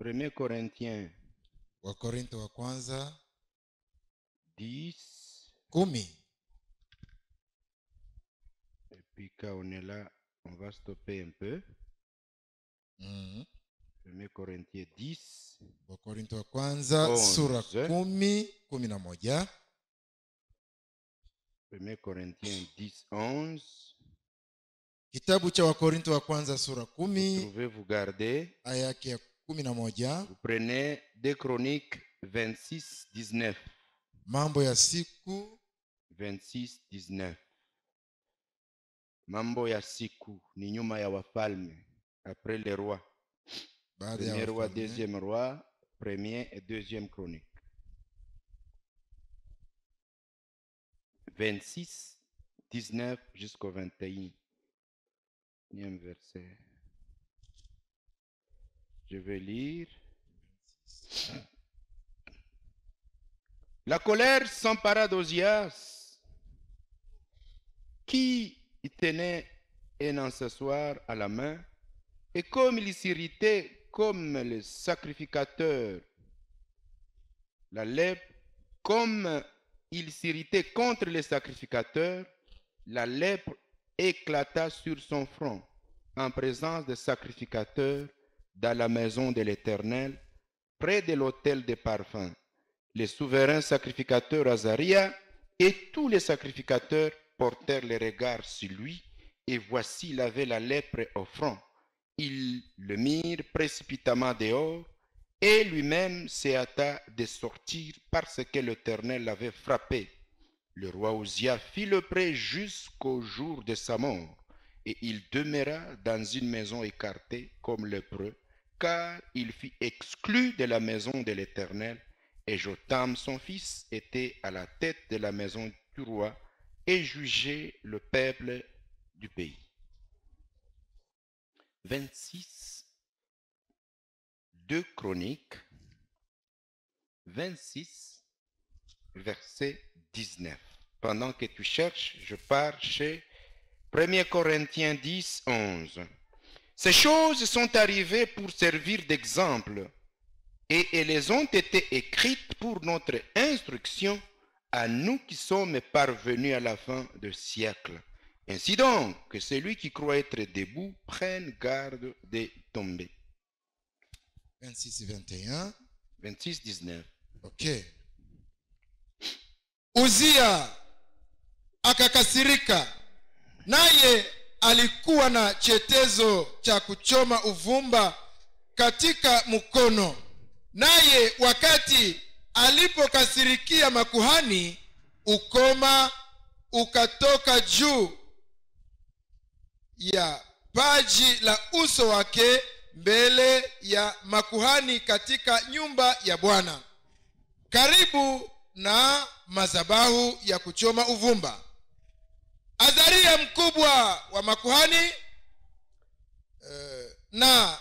1 Corinthiens Wakorintho wa kwanza 10. 10. Et puis quand on est là, on va stopper un peu. 1 Corinthiens 10. Wakorintho wa kwanza 11. sura 10, 11. 1 Corinthiens 10, 11. Kitabu cha Wakorintho wa kwanza sura 10 Pouvez-vous garder? aya yake ya 11. Vous prenez 2 Chroniques 26, 19. Mambo ya siku 26, 19. Mambo ya siku ni nyuma ya wafalme. Après les rois. baada ya Premier roi, wafalme. deuxième roi, premier et deuxième chronique. 26, 19 jusqu'au 21e verset. Je vais lire. La colère s'empara d'Ozias, qui tenait un encensoir à la main, et comme il s'irritait comme le sacrificateur, la lèpre, comme il s'irritait contre les sacrificateurs, la lèpre éclata sur son front en présence des sacrificateurs dans la maison de l'Éternel, près de l'autel des parfums. Les souverains sacrificateurs Azaria et tous les sacrificateurs portèrent les regards sur lui, et voici il avait la lèpre au front. Ils le mirent précipitamment dehors, et lui-même se hâta de sortir parce que l'Éternel l'avait frappé. Le roi Uzia fit le prêt jusqu'au jour de sa mort, et il demeura dans une maison écartée comme lépreux, car il fut exclu de la maison de l'Éternel, et Jotam son fils était à la tête de la maison du roi et jugeait le peuple du pays. 26, 2 Chroniques, 26, verset 19. Pendant que tu cherches, je pars chez 1 Corinthiens 10, 11. Ces choses sont arrivées pour servir d'exemple, et elles ont été écrites pour notre instruction à nous qui sommes parvenus à la fin du siècle. Ainsi donc, que celui qui croit être debout prenne garde de tomber. 26, 21. 26, 19. Okay. Uzia akakasirika, naye alikuwa na chetezo cha kuchoma uvumba katika mkono. Naye wakati alipokasirikia makuhani, ukoma ukatoka juu ya paji la uso wake mbele ya makuhani katika nyumba ya Bwana, karibu na madhabahu ya kuchoma uvumba. Azaria mkubwa wa makuhani na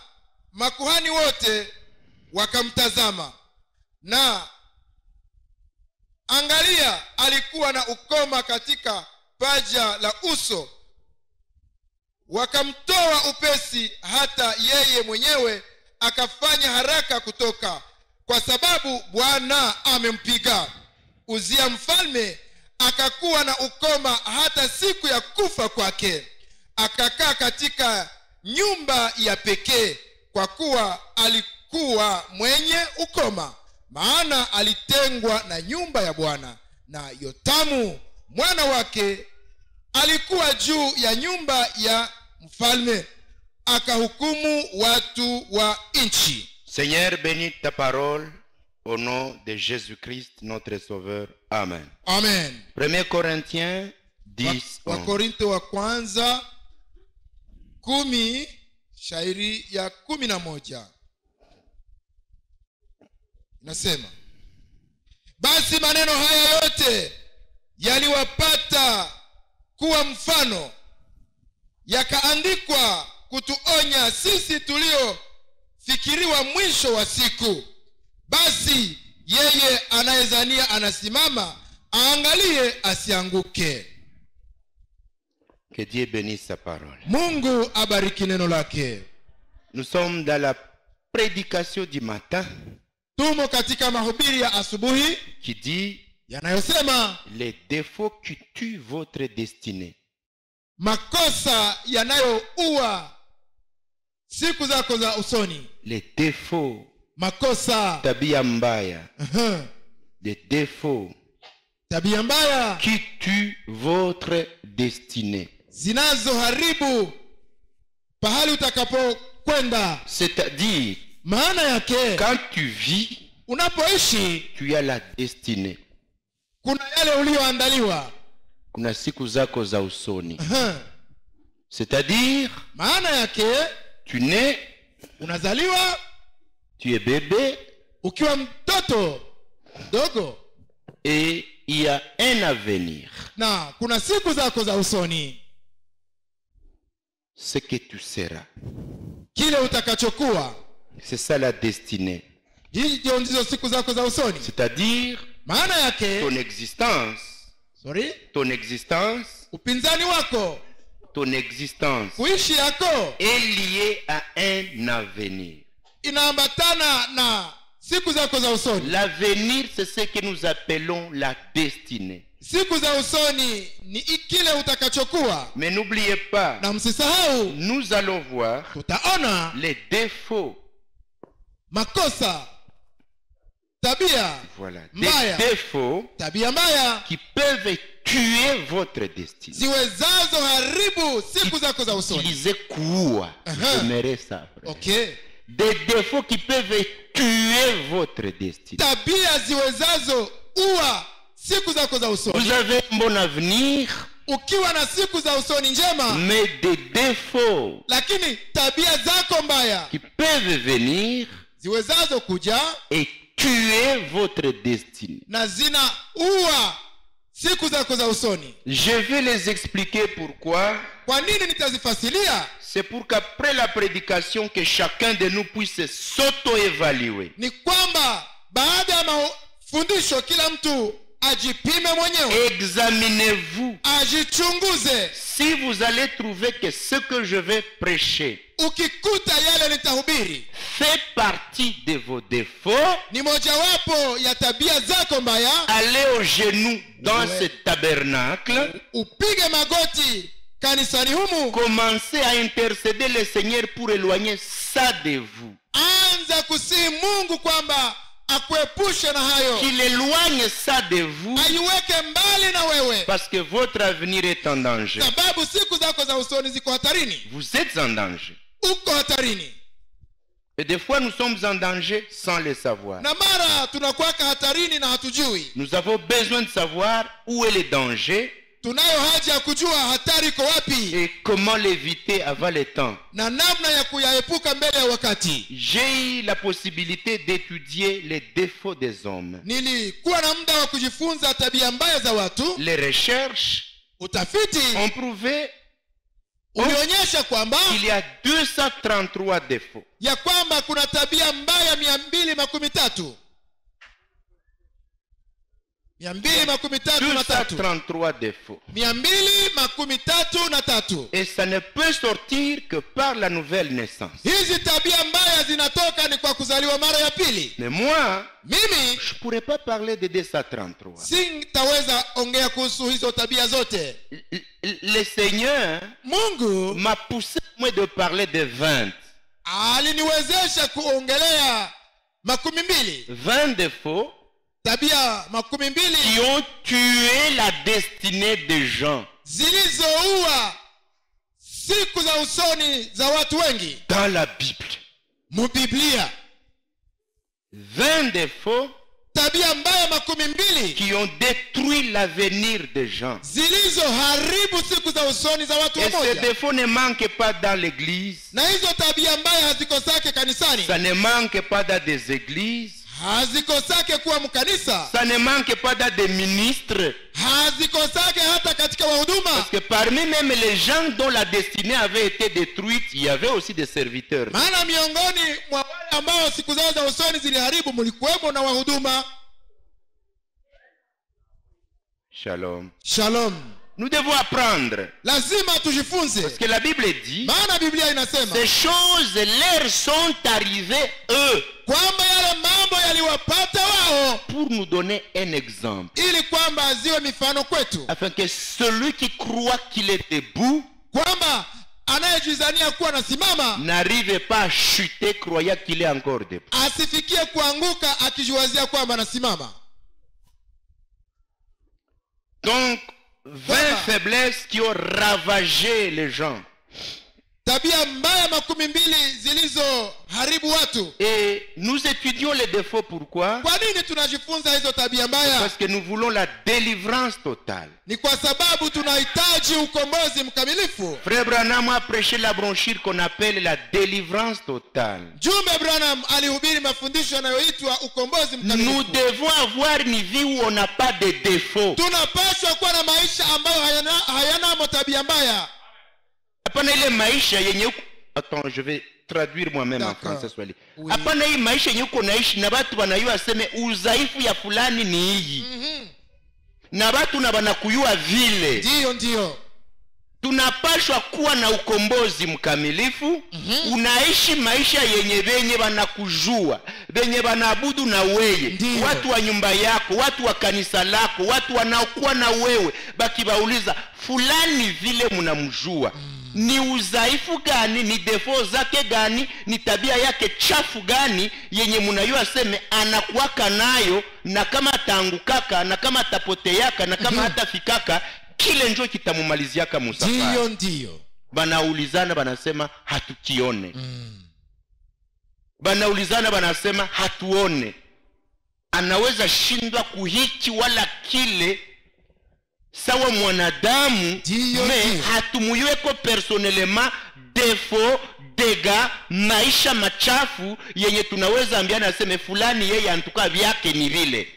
makuhani wote wakamtazama, na angalia, alikuwa na ukoma katika paja la uso. Wakamtoa upesi, hata yeye mwenyewe akafanya haraka kutoka, kwa sababu Bwana amempiga. Uzia mfalme akakuwa na ukoma hata siku ya kufa kwake. Akakaa katika nyumba ya pekee, kwa kuwa alikuwa mwenye ukoma, maana alitengwa na nyumba ya Bwana. Na Yotamu mwana wake alikuwa juu ya nyumba ya mfalme, akahukumu watu wa nchi. Seigneur, bénis ta parole au nom de Jésus-Christ, notre Sauveur. Amen. Amen. 1 Corinthiens 10, 11. Wakorintho wa kwanza 10 shairi ya 11 inasema, basi maneno haya yote yaliwapata kuwa mfano, yakaandikwa kutuonya sisi tuliofikiriwa mwisho wa siku. Basi yeye anayezania anasimama, aangalie asianguke. Que Dieu bénisse sa parole. Mungu abariki neno lake. Nous sommes dans la prédication du matin tumo katika mahubiri ya asubuhi qui dit yanayosema les défauts qui tuent votre destinée. makosa yanayoua siku zako za usoni. Les défauts, Makosa, tabia mbaya, des défauts tabia mbaya qui tuent votre destinée. zinazoharibu pahali utakapokwenda. C'est-à-dire, Maana yake quand tu vis, unapoishi tu as la destinée. kuna yale ulioandaliwa. Kuna siku zako za usoni. C'est-à-dire, Maana yake tu nais, unazaliwa tu es bébé ukiwa mtoto mdogo et il y a un avenir. na kuna siku zako za usoni. Ce que tu seras. Kile utakachokuwa, C'est ça la destinée. hizo ndizo siku zako za usoni. C'est-à-dire, Maana yake ton existence, upinzani wako, ton existence kuishi yako est liée à un avenir. inaambatana na siku zako za usoni. L'avenir, c'est ce que nous appelons la destinée. Siku za usoni ni kile utakachokuwa. Mais n'oubliez pas, Na msisahau, nous allons voir tutaona les défauts. makosa, tabia Voilà, mbaya, des défauts tabia mbaya qui peuvent tuer votre destinée. ziwezazo haribu siku zako za usoni. Utilisez quoi? J'aimerais ça. Okay. Des défauts qui peuvent tuer votre destinée. Tabia ziwezazo ua siku zako za usoni. Vous avez un bon avenir, Ukiwa na siku za usoni njema, mais des défauts lakini tabia zako mbaya qui peuvent venir ziwezazo kuja et tuer votre destinée. na zina ua siku zako za usoni. Je vais les expliquer pourquoi. Kwa nini nitazifasilia? C'est pour qu'après la prédication, que chacun de nous puisse s'auto-évaluer. Ni kwamba baada ya mafundisho kila mtu ajipime mwenyewe, Examinez-vous. ajichunguze. Si vous allez trouver que ce que je vais prêcher Ukikuta yale nitahubiri fait partie de vos défauts, ni mojawapo ya tabia zako mbaya, allez au genou dans ce tabernacle, upige magoti kanisani humu, commencez à intercéder le Seigneur pour éloigner ça de vous. anza kusihi Mungu kwamba akuepushe na hayo, Qu'il éloigne ça de vous, aiweke mbali na wewe, parce que votre avenir est en danger. sababu siku zako za usoni ziko hatarini. Vous êtes en danger. Uko hatarini, Et des fois, nous sommes en danger sans le savoir. na mara tunakuwaka hatarini na hatujui. Nous avons besoin de savoir où est le danger Tunayo haja ya kujua hatari iko wapi et comment l'éviter avant le temps. na namna ya kuyaepuka mbele ya wakati. J'ai eu la possibilité d'étudier les défauts des hommes. Nilikuwa na muda wa kujifunza tabia mbaya za watu. Les recherches Utafiti ont prouvé ulionyesha kwamba qu'il y a 233 défauts. ya kwamba kuna tabia mbaya 213. 233 défauts. 213. Et ça ne peut sortir que par la nouvelle naissance. Hizi tabia mbaya zinatoka ni kwa kuzaliwa mara ya pili. Mais moi, Mimi je ne pourrais pas parler de 233. sitaweza ongea kuhusu hizo tabia zote. Le Seigneur Mungu m'a poussé moi de parler de 20. aliniwezesha kuongelea 12. 20 défauts Tabia 12 qui ont tué la destinée des gens zilizoua siku za usoni za watu wengi dans la Bible. mu Biblia. 20 défauts Tabia mbaya 12 qui ont détruit l'avenir des gens. zilizoharibu siku za usoni za watu Et ces wamoja. défauts ne manquent pas dans l'église. Na hizo tabia mbaya hazikosake kanisani, Ça ne manque pas dans des églises. hazikosake kuwa mkanisa, Ça ne manque pas dans des ministres. hazikosake hata katika wahuduma. Parce que parmi même les gens dont la destinée avait été détruite, il y avait aussi des serviteurs. Maana miongoni mwa wale ambao siku zao za usoni ziliharibu mlikuwemo na wahuduma. Shalom. Shalom. Nous devons apprendre. lazima tujifunze, Parce que la Bible dit, maana Biblia inasema ces choses leur sont arrivées eux kwamba yale mambo yaliwapata wao pour nous donner un exemple. ili kwamba ziwe mifano kwetu, Afin que celui qui croit qu'il est debout kwamba anayejizania kuwa anasimama n'arrive pas à chuter croyant qu'il est encore debout. asifikie kuanguka akijiwazia kwamba anasimama. Donc, 20 faiblesses qui ont ravagé les gens. Tabia mbaya 12 zilizoharibu watu. Et nous étudions les défauts. Pourquoi? Kwa nini tunajifunza hizo tabia mbaya? Parce que nous voulons la délivrance totale. Ni kwa sababu tunahitaji ukombozi mkamilifu. Frère Branham a prêché la brochure qu'on appelle la délivrance totale. Jumbe Branham alihubiri mafundisho yanayoitwa ukombozi mkamilifu. Nous devons avoir une vie où on n'a pas de défauts. Tunapaswa kuwa na maisha ambayo hayana tabia mbaya. Hapana ile maisha yenye uko. Attends, je vais traduire moi-même en français swali. Hapana hii maisha yenye uko naishi na watu wanayua aseme udhaifu ya fulani ni hii. Na watu na wanakuyua vile. Ndio. Tunapashwa kuwa na ukombozi mkamilifu. Unaishi maisha yenye benye wanakujua, benye wanaabudu na wewe, watu wa nyumba yako, watu wa kanisa lako, watu wanaokuwa na wewe, baki bauliza fulani vile mnamjua. Ni udhaifu gani, ni defo zake gani, ni tabia yake chafu gani yenye mnayua seme anakuwaka nayo, na kama ataangukaka, na kama atapoteaka, na kama hatafikaka, kile njoo kitamumaliziaka musafari. Ndio. Banaulizana banasema hatukione. Banaulizana banasema hatuone. Anaweza shindwa kuhiki wala kile sawa mwanadamu, me hatumuyueko personnellement defo, dega, maisha machafu yenye tunaweza ambiana aseme fulani yeye antuka vyake ni vile.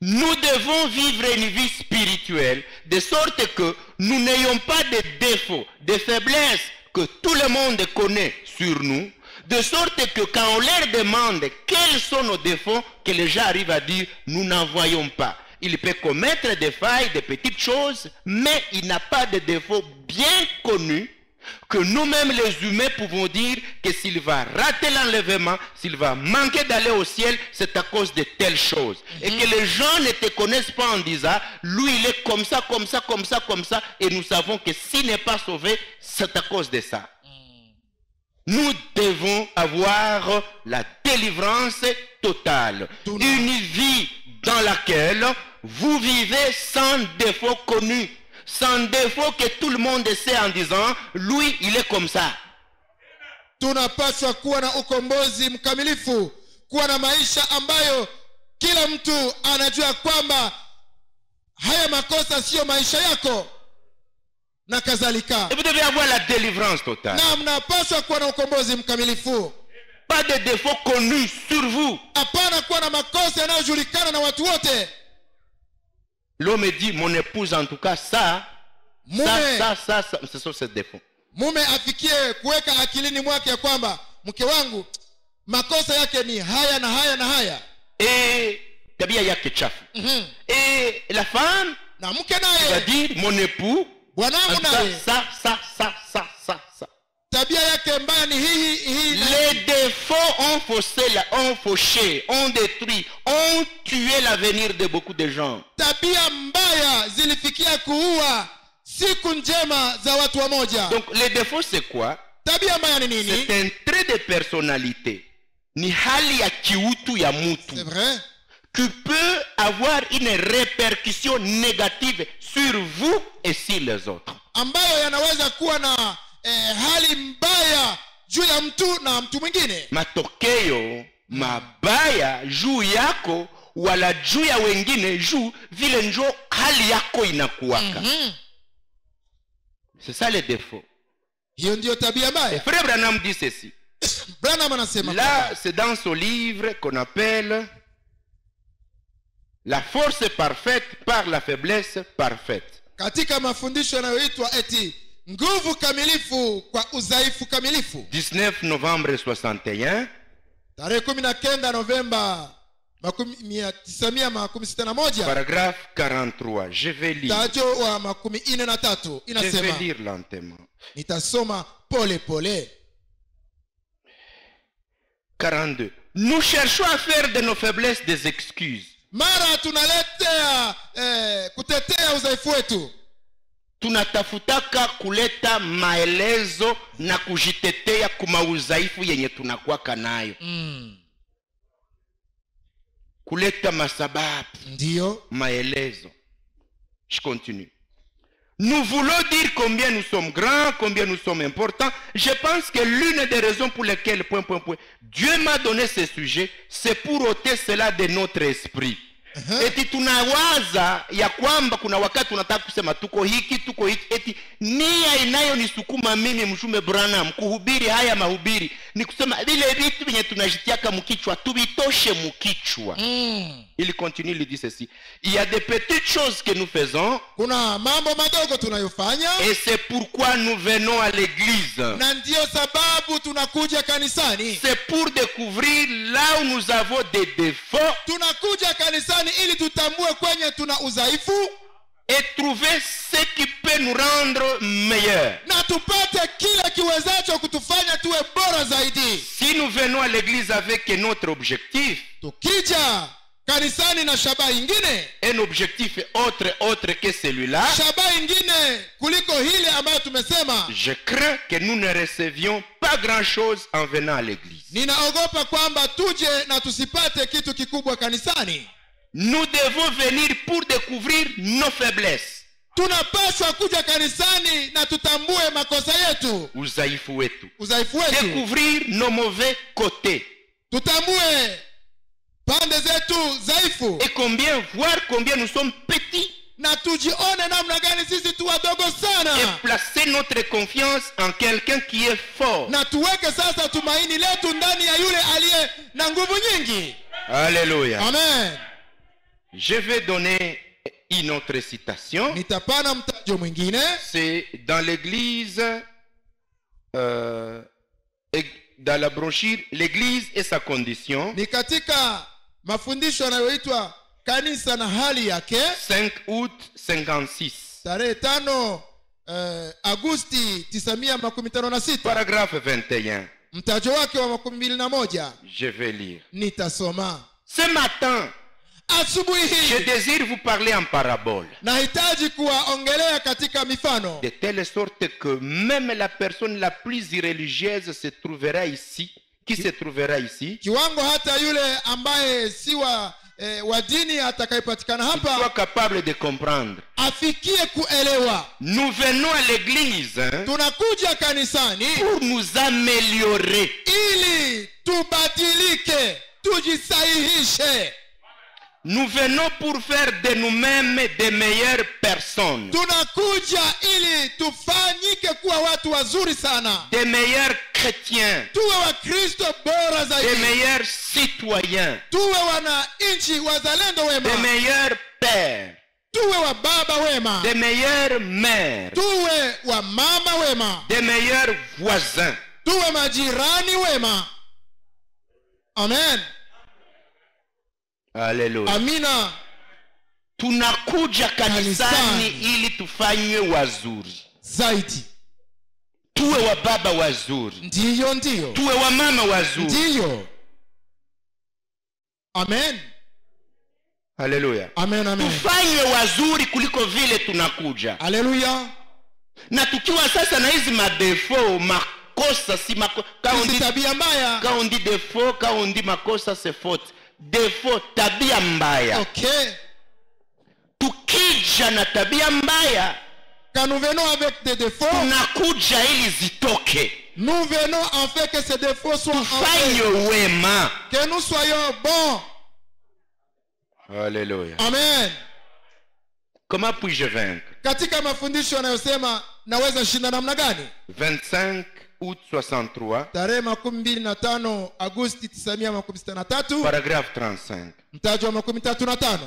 Nous devons vivre une vie spirituelle de sorte que nous n'ayons pas de défauts, de faiblesses que tout le monde connaît sur nous, de sorte que quand on leur demande quels sont nos défauts, que les gens arrivent à dire nous n'en voyons pas. Il peut commettre des failles, des petites choses, mais il n'a pas de défauts bien connus que nous-mêmes les humains pouvons dire que s'il va rater l'enlèvement, s'il va manquer d'aller au ciel, c'est à cause de telles choses. Et que les gens ne te connaissent pas en disant, lui il est comme ça, comme ça, comme ça, comme ça, et nous savons que s'il n'est pas sauvé, c'est à cause de ça. Nous devons avoir la délivrance totale. Une vie dans laquelle vous vivez sans défaut connu. Sans défaut que tout le monde sait en disant, lui, il est comme ça. Tunapaswa kuwa na ukombozi mkamilifu, kuwa na maisha ambayo kila mtu anajua kwamba haya makosa sio maisha yako na kadhalika. Et vous devez avoir la délivrance totale. Na mnapaswa kuwa na ukombozi mkamilifu. Pas de défauts connus sur vous. Hapana kuwa na makosa yanayojulikana na watu wote. L'homme dit, mon épouse en tout cas, ça, ce sont ses défauts. Mume afikie kuweka akilini mwake ya kwamba mke wangu makosa yake ni haya na haya na haya. Et tabia yake chafu. Et la femme na mke naye va dire, mon époux, bwanangu naye ça. Tabia yake mbaya ni hii. Les défauts ont fauché, ont détruit, ont tué l'avenir de beaucoup de gens. Tabia mbaya zilifikia kuua siku njema za watu wamoja. Donc les défauts c'est quoi? Tabia mbaya ni nini? C'est un trait de personnalité. Ni hali ya kiutu ya mutu. C'est vrai. Qui peut avoir une répercussion négative sur vous et sur les autres. Ambayo yanaweza kuwa na hali mbaya juu ya mtu na mtu mwingine. Matokeo mabaya juu yako wala juu ya wengine juu vile njo hali yako inakuwaka. C'est ça le défaut. Hiyo ndio tabia mbaya. Frère Branham dit ceci. Branham anasema là c'est dans son livre qu'on appelle La force parfaite par la faiblesse parfaite. Katika mafundisho yanayoitwa eti nguvu kamilifu kwa udhaifu kamilifu. 19 novembre 61. Tarehe 19 Novemba 961 paragraphe 43. Je vais lire. mtajo wa 43 Je vais inasema, lire lentement. nitasoma pole pole. 42. Nous cherchons à faire de nos faiblesses des excuses. Mara tunaletea kutetea udhaifu wetu. Tunatafutaka kuleta maelezo na kujitetea kuma udhaifu yenye tunakuwa nayo. Kuleta masababu. Ndiyo. Maelezo. Je continue. Nous voulons dire combien nous sommes grands, combien nous sommes importants. Je pense que l'une des raisons pour lesquelles, Dieu m'a donné ce sujet, c'est pour ôter cela de notre esprit. Eti tunawaza ya kwamba kuna wakati tunataka kusema tuko hiki, eti nia inayonisukuma mimi Mtume Branham kuhubiri haya mahubiri ni kusema vile vitu vyenye tunajitiaka mkichwa tubitoshe mkichwa. Il continue, il dit ceci: il y a des petites choses que nous faisons, kuna mambo madogo tunayofanya, et c'est pourquoi nous venons à l'église. Na ndio sababu tunakuja kanisani. C'est pour découvrir là où nous avons des défauts. Tunakuja kanisani ili tutambue kwenye tuna udhaifu, et trouver ce qui peut nous rendre meilleurs. Na tupate kile kiwezacho kutufanya tuwe bora zaidi. Si nous venons à l'église avec notre objectif, tukija kanisani na shabaha ingine, un objectif autre que celui-là, shabaha ingine kuliko hile ambayo tumesema, je crains que nous ne recevions pas grand-chose en venant à l'église. Ninaogopa kwamba tuje na tusipate kitu kikubwa kanisani. Nous devons venir pour découvrir nos faiblesses. Tunapaswa kuja kanisani na tutambue makosa yetu, udhaifu wetu. Découvrir nos mauvais côtés. Tutambue pande zetu dhaifu. Et voir combien nous sommes petits. Na tujione namna gani sisi tu wadogo sana. Et placer notre confiance en quelqu'un qui est fort. Na tuweke sasa tumaini letu ndani ya yule aliye na nguvu nyingi. Alléluia. Amen. Je vais donner une autre citation. Nitapana mtajo mwingine. C'est dans l'église, dans la brochure L'église et sa condition. Ni katika mafundisho yanayoitwa kanisa na hali yake. 5 août 56. Tarehe 5 Agosti 1956. Paragraphe 21. Mtajo wake wa 21. Je vais lire. Nitasoma. Ce matin, je désire vous parler en parabole. Nahitaji kuwaongelea katika mifano. De telle sorte que même la personne la plus irreligieuse se trouvera ici, qui se trouvera ici. Kiwango hata yule ambaye si wa dini atakayepatikana hapa, soit capable de comprendre. Afikie kuelewa. Nous venons à l'église, tunakuja kanisani pour nous améliorer. Ili tubadilike, tujisahihishe. Nous venons pour faire de nous-mêmes des meilleures personnes. Tunakuja ili tufanyike kuwa watu wazuri sana. Des meilleurs chrétiens. Tuwe wa Kristo bora zaidi. Des meilleurs citoyens. Tuwe wana inchi wazalendo wema. Des meilleurs pères. Tuwe wa baba wema. Des meilleures mères. Tuwe wa mama wema. Des meilleurs voisins. Tuwe majirani wema. Amen. Haleluya. Amina. Tunakuja kanisani ili tufanywe wazuri zaidi. Tuwe wa baba wazuri. Ndiyo. Tuwe wa mama wazuri. Ndiyo. Amen. Haleluya. Amen. Tufanywe wazuri kuliko vile tunakuja. Haleluya. Na tukiwa sasa na hizi madefo, makosa si makosa. Tabia mbaya. Quand on dit défaut, quand on dit makosa c'est faute. Défaut, tabia mbaya. Okay. Tukija na tabia mbaya, quand nous venons avec des défauts, tunakuja ili zitoke. Nous venons en fait que ces défauts soient tufanye wema. Que nous soyons bons. Alléluia. Amen. Comment puis-je vaincre? Katika mafundisho yanayosema naweza shinda namna gani? 25 août 63. Tarehe 25 Agosti 1963. Paragraphe 35. Mtajo wa 35.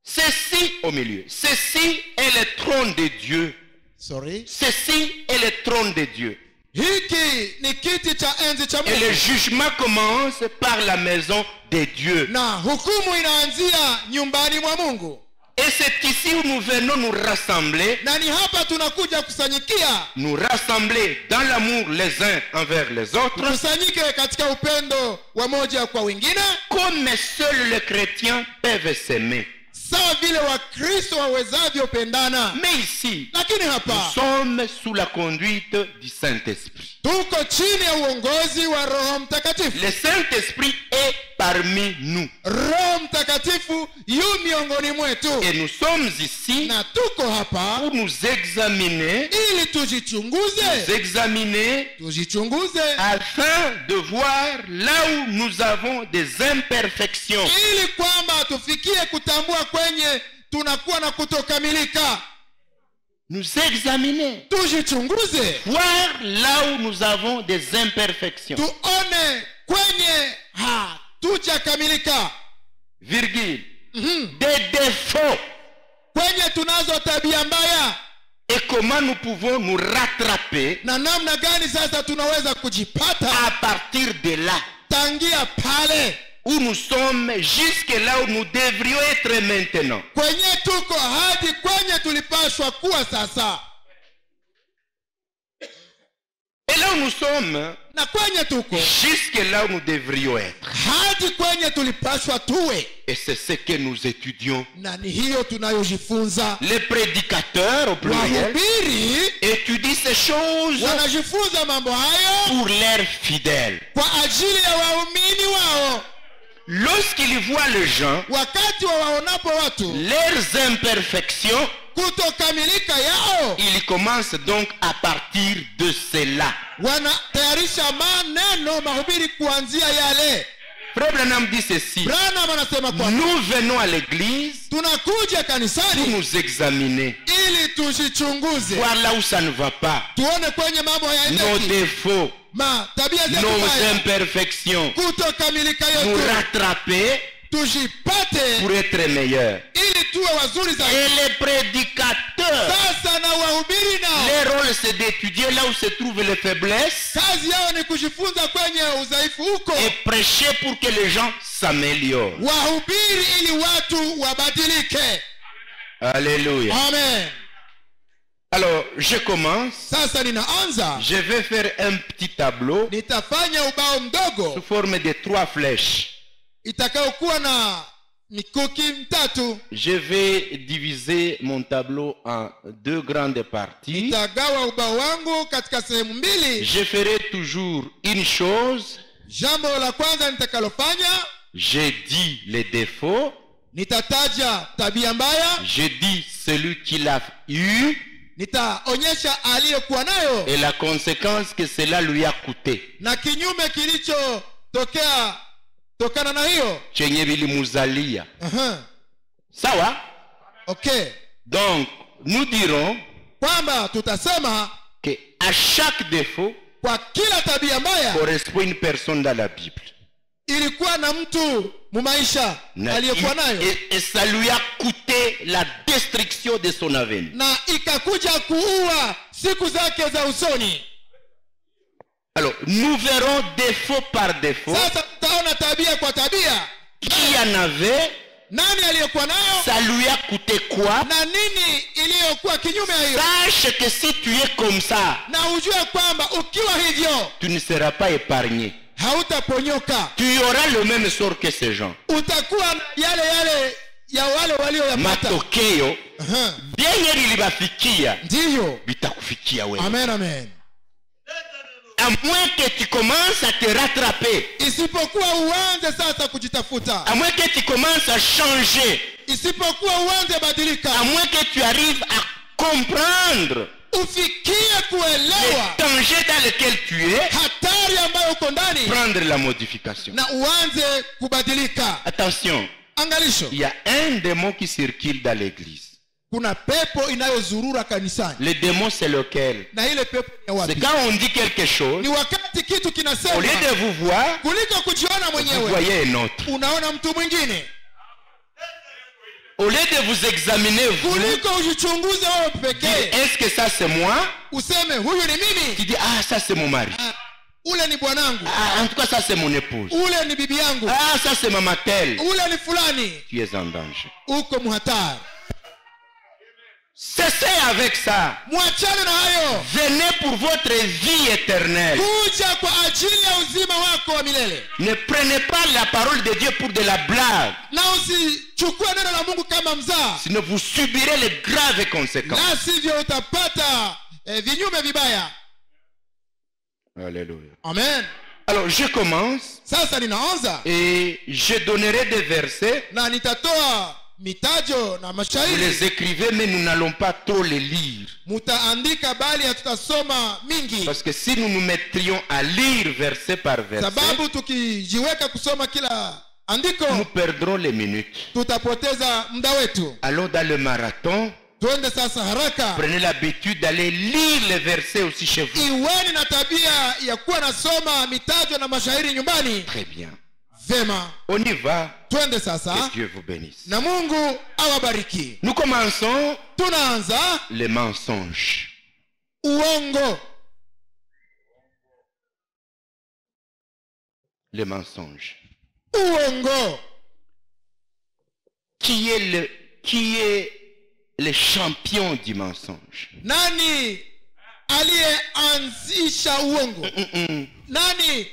Ceci au milieu. Ceci est le trône de Dieu. Sorry. Ceci est le trône de Dieu. hiki ni kiti cha enzi cha Et le Mungu, jugement commence par la maison de Dieu. na hukumu inaanzia nyumbani mwa Mungu. Et c'est ici où nous venons nous rassembler, Na ni hapa tunakuja kusanyikia, nous rassembler dans l'amour les uns envers les autres, kusanyike katika upendo wa moja kwa wengine, comme seuls les chrétiens peuvent s'aimer. sawa vile Wakristo wawezavyo pendana. Mais ici, Lakini nous hapa sommes sous la conduite du Saint-Esprit. tuko chini ya uongozi wa Roho Mtakatifu. Le Saint-Esprit est parmi nous. Roho Mtakatifu yu miongoni mwetu, Et nous sommes ici na tuko hapa pour nous examiner, ili tujichunguze afin de voir là où nous avons des imperfections. ili kwamba tufikie kutambua kwenye tunakuwa na kutokamilika. Nous examiner, Tujichunguze voir là où nous avons des imperfections. tuone kwenye hatujakamilika, Virgule. Des défauts. kwenye tunazo tabia mbaya, Et comment nous pouvons nous rattraper na namna gani sasa tunaweza kujipata à partir de là tangia pale où nous sommes jusque là où nous devrions être maintenant. kwenye tuko hadi kwenye tulipashwa kuwa sasa. Et là où nous sommes Na kwenye tuko jusque là où nous devrions être. hadi kwenye tulipashwa tuwe, Et c'est ce que nous étudions. na ni hiyo tunayojifunza. Les prédicateurs au pluriel Wahubiri étudient ces choses wanajifunza mambo hayo pour leurs fidèles. kwa ajili ya waumini wao. Lorsqu'ils voient les gens, Wakati waonapo watu leurs imperfections, kutokamilika yao, ils commencent donc à partir de cela. wanatayarisha maneno mahubiri kuanzia yale. Frère Branham dit ceci: Branham anasema kwa nous venons à l'église tunakuja pour kanisani nous examiner, ili tujichunguze, voir là où ça ne va pas, tuone kwenye mambo nos hayaendeki, défauts, tabia zetu nos mbaya, imperfections, kutokamilika nous yetu, rattraper tujipate pour être meilleurs. ili tuwe wazuri Et zaidi. les prédicateurs, Sasa na wahubiri nao leur rôle c'est d'étudier là où se trouvent les faiblesses kazi yao ni kujifunza kwenye udhaifu huko, et prêcher pour que les gens s'améliorent. wahubiri ili watu wabadilike. Alléluia. Amen. Alors, je commence. Sasa ninaanza, Je vais faire un petit tableau nitafanya ubao sous mdogo forme de 3 flèches. itakayokuwa na mikuki mitatu. Je vais diviser mon tableau en 2 grandes parties. Nitagawa ubao wangu katika sehemu mbili. Je ferai toujours une chose. Jambo la kwanza nitakalofanya, Je dis les défauts. nitataja tabia mbaya, Je dis celui qui l'a eu nitaonyesha aliyekuwa nayo et la conséquence que cela lui a coûté. na kinyume kilichotokea tokana na hiyo. Chenye vilimuzalia. Aha. Sawa? Okay. Donc, nous dirons Kwamba tutasema que à chaque défaut kwa kila tabia mbaya correspond une personne dans la Bible. ilikuwa na mtu mumaisha aliyekuwa nayo, Et ça lui a coûté la destruction de son avenir. na ikakuja kuua siku zake za usoni. Alors, nous verrons défaut par défaut. Sasa tutaona tabia kwa tabia, Qui en avait, nani aliyekuwa nayo ça lui a coûté quoi. na nini iliyokuwa kinyume ya hiyo, Sache que si tu es comme ça, na ujue kwamba ukiwa hivyo tu ne seras pas épargné. hautaponyoka, Tu auras le même sort que ces gens. utakuwa yale ya wale walioyapata. Matokeo Aha. vyenye vilibafikia Ndiyo. vitakufikia wewe. Amen, amen. À moins que tu commences à te rattraper, Isipokuwa uanze sasa kujitafuta, à moins que tu commences à changer, isipokuwa uanze badilika, à moins que tu arrives à comprendre ufikie le kuelewa danger dans lequel tu es, hatari ambayo uko ndani, prendre la modification. na uanze kubadilika. Attention, Angalisho, il y a un démon qui circule dans l'église. kuna pepo inayozurura kanisani, Le démon, c'est lequel? na ile pepo ni C'est wapi? quand on dit quelque chose, Ni wakati kitu au kinasema, lieu de vous voir, kuliko kujiona vous mwenyewe voyez un autre. unaona mtu mwingine, Au lieu de vous examiner, vous, kuliko ujichunguze wewe pekee. est-ce que ça c'est moi? useme huyu ni mimi. Tu dis, ah, ça c'est mon mari. Ule ni bwanangu. Ah, en tout cas, ça c'est mon épouse. Ule ni bibi yangu. Ah, ça c'est maman telle. Ule ni fulani. Tu es en danger. Uko muhatari. Cessez avec ça. Mwachane na hayo. Venez pour votre vie éternelle. Kuja kwa ajili ya uzima wako wa milele. Ne prenez pas la parole de Dieu pour de la blague. Na usichukue neno la Mungu kama mzaha. Sinon vous subirez les graves conséquences. La sivyo utapata vinyume vibaya. Alléluia. Amen. Alors je commence. Sasa ninaanza. Et je donnerai des versets. Na nitatoa mitajo na Vous mashairi. les écrivez, mais nous n'allons pas trop les lire. Mutaandika bali hatutasoma mingi. Parce que si nous nous mettrions à lire verset par verset, Sababu tukijiweka kusoma kila andiko, nous perdrons les minutes. tutapoteza muda wetu. Allons dans le marathon. Twende sasa haraka. Prenez l'habitude d'aller lire les versets aussi chez vous. Iweni na tabia ya kuwa nasoma mitajo na mashairi nyumbani. Très bien. Vema. On y va. Twende sasa. Que Dieu vous bénisse. Na Mungu awabariki. Nous commençons Tunaanza les mensonges. uongo. Les mensonges. Uongo. Qui est le champion du mensonge? Nani aliyeanzisha uongo? Nani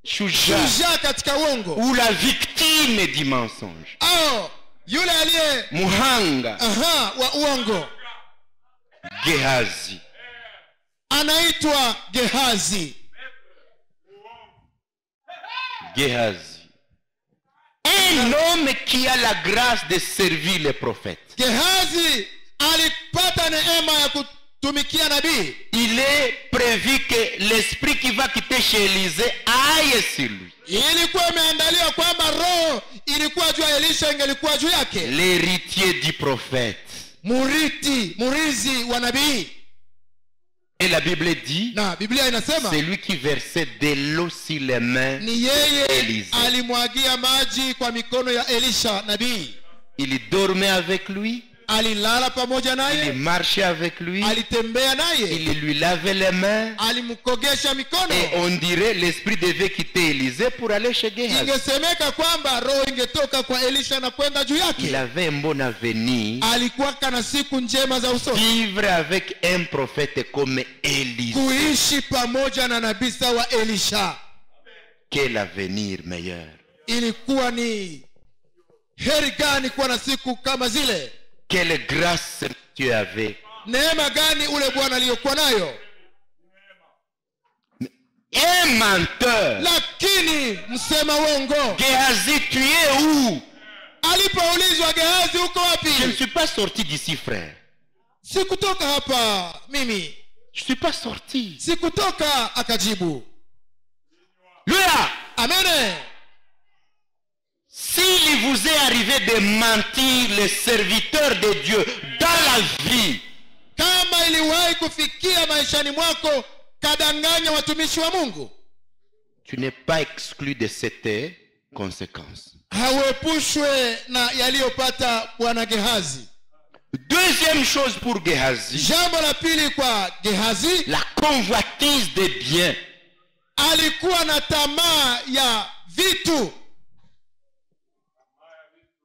shujaa katika uongo? Ou la victime du mensonge? Au yule aliye Muhanga. wa uongo Gehazi. anaitwa Gehazi. Gehazi. Un homme qui a la grâce de servir les prophètes. Gehazi alipata neema ya kutumikia nabii. Il est prévu que l'esprit qui va quitter chez Élisée aille sur lui. Ilikuwa imeandaliwa kwamba roho ilikuwa juu ya Elisha ingelikuwa juu yake. L'héritier du prophète. Murithi wa nabii. Et la Bible dit, Na Biblia inasema c'est lui qui versait de l'eau sur les mains ni yeye d'Élisée. alimwagia maji kwa mikono ya Elisha nabii. Il dormait avec lui. Alilala pamoja Il naye. marchait avec lui. Alitembea naye. Il lui lavait les mains. Alimkogesha mikono. Et on dirait l'esprit devait quitter Élisée pour aller chez Gehazi. Ingesemeka kwamba roho ingetoka kwa Elisha na kwenda juu Il yake. avait un bon avenir. Alikuwa kana siku njema za usoni. Vivre avec un prophète comme Élisée. Kuishi pamoja na nabii sawa Elisha. Quel avenir meilleur. Ilikuwa ni heri gani kuwa na siku kama zile. Quelle grâce tu avais. Neema gani ule Bwana aliyokuwa nayo. Un menteur. Lakini msema uongo. Gehazi, tu es où? Alipoulizwa Gehazi uko wapi? Je ne suis pas sorti d'ici, frère. Sikutoka hapa mimi. Je ne suis pas sorti. Sikutoka, akajibu. Louia. Amen. S'il vous est arrivé de mentir les serviteurs de Dieu dans la vie, Kama iliwahi kufikia maishani mwako kadanganya watumishi wa Mungu, tu n'es pas exclu de cette conséquence. hauepushwe na yaliyopata bwana Gehazi. Deuxième chose pour Gehazi, Jambo la pili kwa Gehazi, la convoitise des biens. alikuwa na tamaa ya vitu.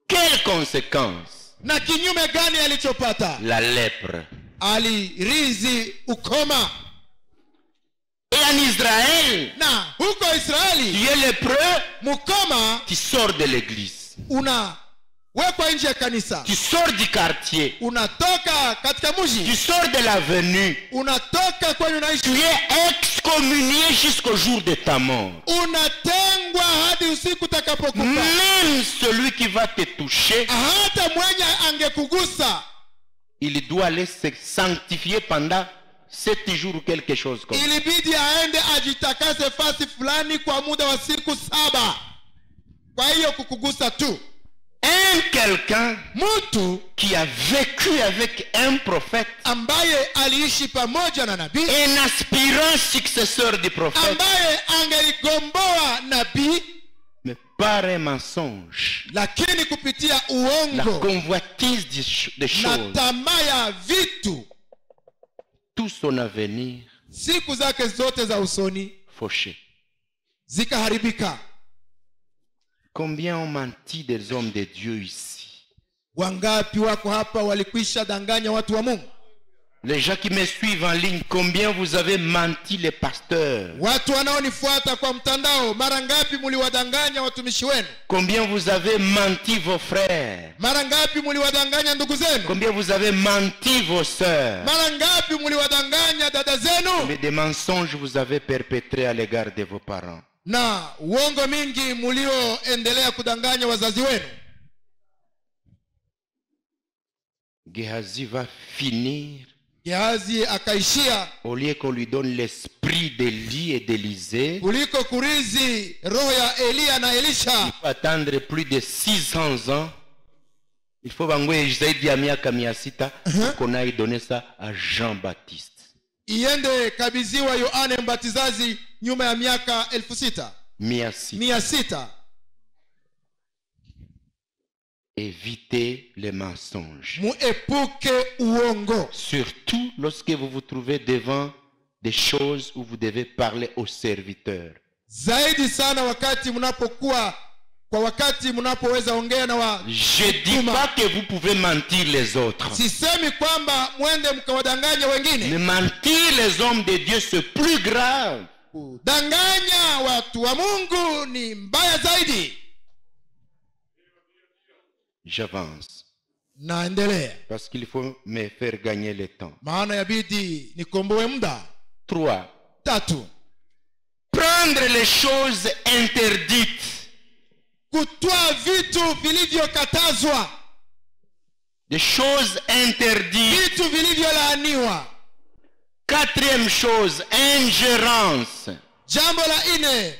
Quelle conséquence? Na kinyume gani alichopata? La lèpre. Alirizi ukoma. Et en Israël, Na huko Israeli, tu es lépreux, mukoma tu sors de l'église. unawekwa nje ya kanisa. Tu sors du quartier. Unatoka katika Tu mji. sors de l'avenue. Unatoka kwenye Tu unaishi. es excommunié jusqu'au jour de ta mort. Unatengwa hadi usiku utakapokufa. Même celui qui va te toucher, Hata mwenye angekugusa il doit aller se sanctifier pendant 7 jours ou quelque chose comme ça. ilibidi aende ajitakase fasi fulani kwa muda wa siku 7. Kwa hiyo kukugusa tu. Un quelqu'un Mtu qui a vécu avec un prophète, ambaye aliishi pamoja na nabii, un aspirant successeur du prophète, ambaye angeligomboa nabii, mais par un mensonge, lakini kupitia la uongo convoitise des na choses, tamaa ya vitu, tout son avenir siku zake zote za usoni fauché. zikaharibika. Combien ont menti des hommes de Dieu ici? Wangapi wako hapa walikwisha danganya watu wa Mungu? Les gens qui me suivent en ligne, combien vous avez menti les pasteurs? Watu wanaonifuata kwa mtandao, mara ngapi mliwadanganya watumishi wenu? Combien vous avez menti vos frères? Mara ngapi mliwadanganya ndugu zenu? Combien vous avez menti vos sœurs? Mara ngapi mliwadanganya dada zenu? Combien de mensonges vous avez perpétrés à l'égard de vos parents? Na uongo mingi mlioendelea kudanganya wazazi wenu. Gehazi va finir. Gehazi akaishia, au lieu qu'on lui donne l'esprit d'Élie et d'Élisée, kuliko kurizi roho ya Elia na Elisha. Il faut attendre plus de 600 ans. Il faut zaidi ya miaka 600 qu'on aille donner ça à Jean-Baptiste. Iende kabiziwa Yohane Mbatizaji nyuma ya miaka 600. 600. Évitez les mensonges. Muepuke uongo. Surtout lorsque vous vous trouvez devant des choses où vous devez parler aux serviteurs. Zaidi sana wakati mnapokuwa kwa wakati mnapoweza ongea na wa. Je dis pas que vous pouvez mentir les autres. Sisemi kwamba mwende mkawadanganya wengine. Mais mentir les hommes de Dieu c'est plus grave. Danganya watu wa Mungu ni mbaya zaidi. J'avance. Naendelea. Parce qu'il faut me faire gagner le temps. Maana yabidi nikomboe muda. 3. 3. Prendre les choses interdites. Kutoa vitu vilivyokatazwa. Des choses interdites. Vitu vilivyolaaniwa. 4e chose, ingérence. Jambo la 4.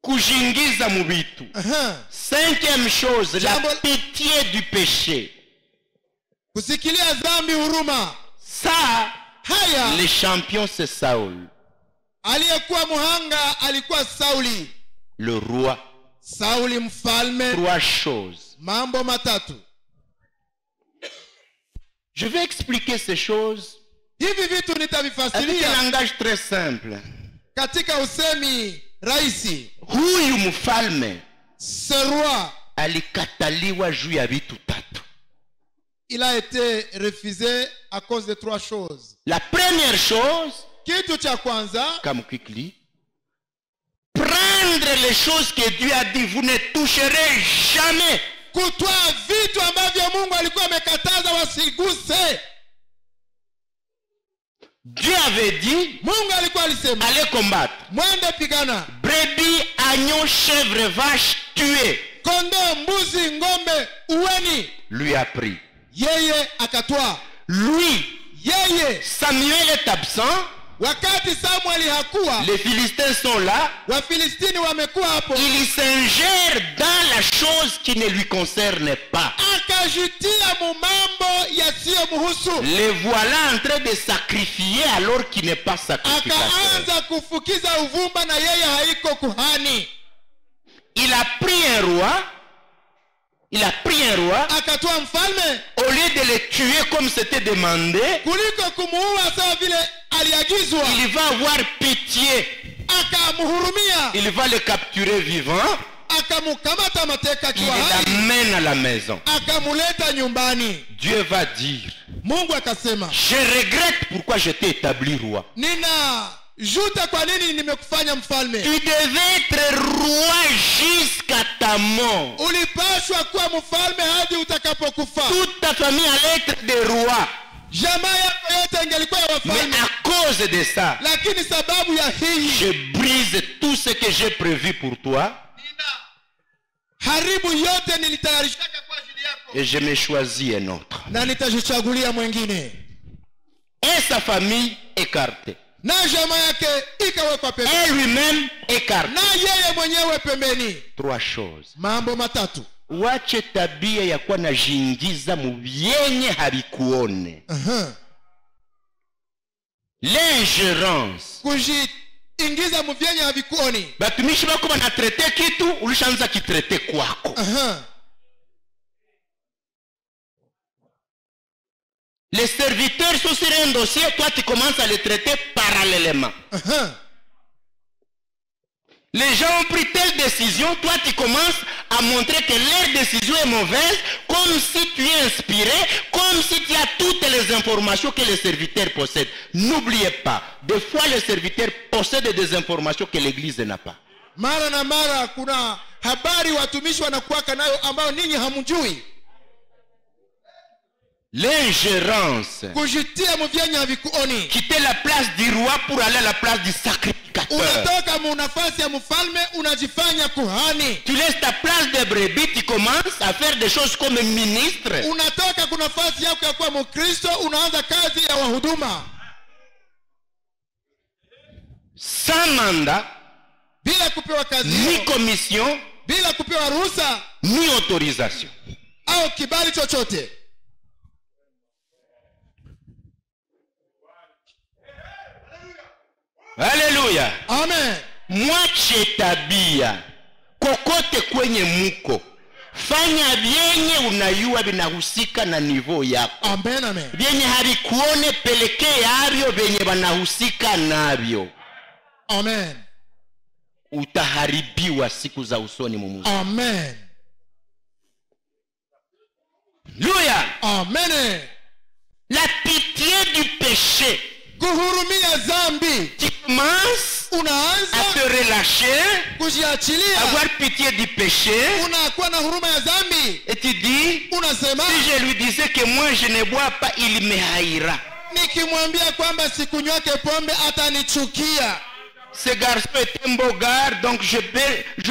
Kujingiza mubitu. 5e chose, la pitié du péché. Kusikilia dhambi huruma. Ça, haya, le champion c'est Saul. Aliyekuwa muhanga alikuwa Sauli. Le roi. Sauli mfalme. 3 choses. Mambo 3. Je vais expliquer ces choses hivi vitu nitavifasiria avec un langage très simple. Katika usemi rahisi. Huyu mfalme Serwa alikataliwa juu ya vitu 3. Il a été refusé à cause de 3 choses. La première chose, kitu cha kwanza, comme quickly, prendre les choses que Dieu a dit, vous ne toucherez jamais. Kutoa vitu ambavyo Mungu alikuwa amekataza wasiguse. Dieu avait dit, Mungu alikuwa alisema, allez combattre. Mwende pigana. Brebis, agneau, chèvre, vache, tuez. Kondoo, mbuzi, ngombe, uweni. Lui a pris. Yeye akatoa. Lui, yeye. Samuel est absent. Wakati Samuel hakuwa, les Philistins sont là. Wafilistini wamekuwa hapo. Il s'ingère dans la chose qui ne lui concerne pas. Akajitia mambo yasiyomhusu. Les voilà en train de sacrifier alors qu'il n'est pas sacrificateur. Akaanza kufukiza uvumba na yeye haiko kuhani. Il a pris un roi. Akatoa mfalme. Au lieu de le tuer comme c'était demandé, kuliko kumuua sawa vile aliagizwa, il va avoir pitié. Akamhurumia. Il va le capturer vivant. Akamkamata mateka akiwa hai. Il l'amène à la maison. Akamuleta nyumbani. Dieu va dire, Mungu akasema, je regrette pourquoi je t'ai établi roi. Juta kwa nini nimekufanya mfalme. Tu devais être roi jusqu'à ta mort. Ulipaswa kuwa mfalme hadi utakapokufa. Toute ta famille allait être des rois. Jamaa yako yote ingelikuwa ya wafalme. Mais à cause de ça, lakini sababu ya hii, je brise tout ce que j'ai prévu pour toi. Haribu yote nilitayarishaka kwa ajili yako. Et je me choisis un autre. Na nitajichagulia mwingine. Et sa famille écartée. Na jamaa yake ikawekwa pembeni. Et lui-même écarté. Na yeye mwenyewe pembeni. 3 choses. Mambo 3. Wache tabia ya kuwa najiingiza mu vyenye havikuone. L'ingérence. Kujiingiza mu vyenye havikuoni. Batumishi bako banatrete kitu, ulishaanza kitrete kwako. Les serviteurs sont sur un dossier, toi tu commences à les traiter parallèlement. Les gens ont pris telle décision, toi tu commences à montrer que leur décision est mauvaise, comme si tu es inspiré, comme si tu as toutes les informations que les serviteurs possèdent. N'oubliez pas, des fois les serviteurs possèdent des informations que l'église n'a pas. Mara na mara kuna habari watumishi wanakuwaka nayo ambao ninyi hamjui. L'ingérence. Kujitia mu vyanya vikuoni. Quitter la place du roi pour aller à la place du sacrificateur. Unatoka mu nafasi ya mfalme unajifanya kuhani. Tu laisses ta place de brebis, tu commences à faire des choses comme ministre. Unatoka kuna nafasi yako ya kuwa Mkristo, unaanza kazi ya wahuduma. Sans mandat, bila kupewa kazi, ni commission, bila kupewa ruhusa, ni autorisation. Au kibali chochote. Haleluya. Amen. Mwache tabia. Kokote kwenye muko. Fanya vyenye unayua vinahusika na nivo yako. Amen, amen. Vyenye havikuone pelekee havyo vyenye vanahusika navyo. Amen. Utaharibiwa siku za usoni mumuzi. Amen. Haleluya. Amen. La pitié du péché. Kuhurumia zambi. Tu commences à te relâcher, kujiachilia, avoir pitié du péché. Unakuwa na huruma ya zambi. Et tu dis, unasema, si je lui disais que moi je ne bois pas, il me haïra. Nikimwambia kwamba sikunywake pombe atanichukia. Ce garçon est un beau gars, donc je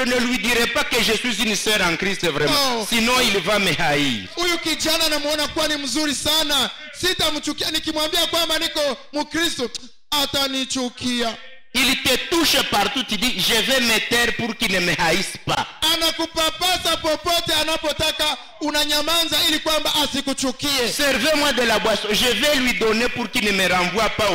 ne lui dirai pas que je suis une sœur en Christ vraiment. Oh. Sinon il va me haïr. Huyu kijana namuona kuwa ni mzuri sana, sitamchukia. Nikimwambia kwamba niko Mkristo atanichukia. Il te touche partout, tu dis je vais me taire pour qu'il ne me haïsse pas. Anakupapasa popote anapotaka, unanyamanza ili kwamba asikuchukie. Servez-moi de la boisson, je vais lui donner pour qu'il ne me renvoie pas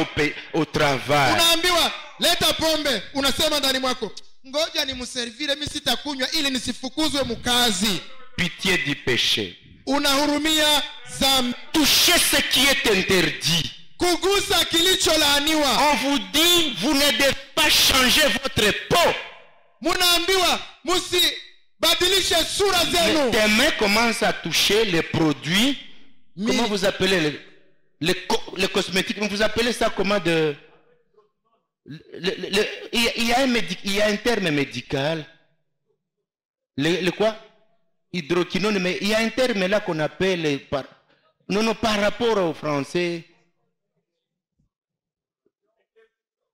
au travail. Unaambiwa leta pombe, unasema ndani mwako, ngoja nimservire, mimi sitakunywa ili nisifukuzwe mkazi. Pitié du péché. Unahurumia zambi. Toucher ce qui est interdit. Kugusa kilicholaaniwa. On vous dit, vous ne devez pas changer votre peau. Munaambiwa musibadilishe sura zenu. Tes mains commencent à toucher les produits. Comment vous appelez les cosmétiques? Vous appelez ça comment de... Il y a un terme médical. Le quoi? Hydroquinone, mais il y a un terme là qu'on appelle... Non, par rapport au français...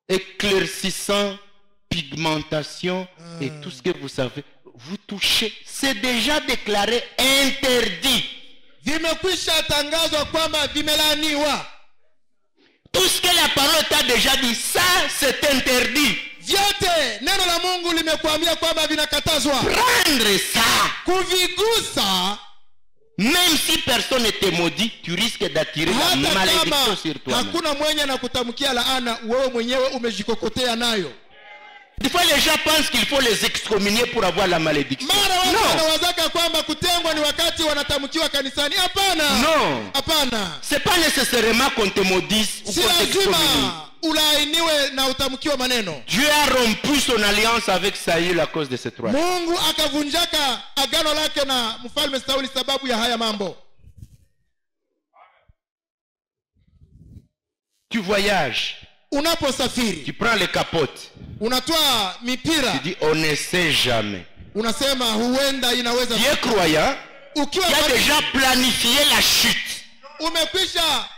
Éclaircissant, pigmentation et tout ce que vous savez, vous touchez, c'est déjà déclaré interdit. Vimekwisha tangazwa kwamba vimelaniwa. Tout ce que la parole t'a déjà dit, ça c'est interdit. Vyote neno la Mungu limekuambia kwamba vinakatazwa. Prendre ça, kuvigusa, même si personne ne te maudit, tu risques d'attirer la malédiction sur toi. Hakuna mwenye na kutamkia laana, wewe mwenyewe umejikokotea nayo. Des fois les gens pensent qu'il faut les excommunier pour avoir la malédiction. Non. Wanawazaka kwamba kutengwa ni wakati wanatamkiwa kanisani. Hapana. Non. Hapana. C'est pas nécessairement qu'on te maudisse ou qu'on t'excommunie. Ulainiwe na utamkiwa maneno. Dieu a rompu son alliance avec Saül à cause de ces trois. Mungu akavunjaka agano lake na mfalme Sauli sababu ya haya mambo. Tu voyages. Unaposafiri. Tu prends les capotes. Unatoa mipira. Tu dis on ne sait jamais. Unasema huenda inaweza. Tu es croyant. Ukiwa tu as déjà planifié la chute. Umekwisha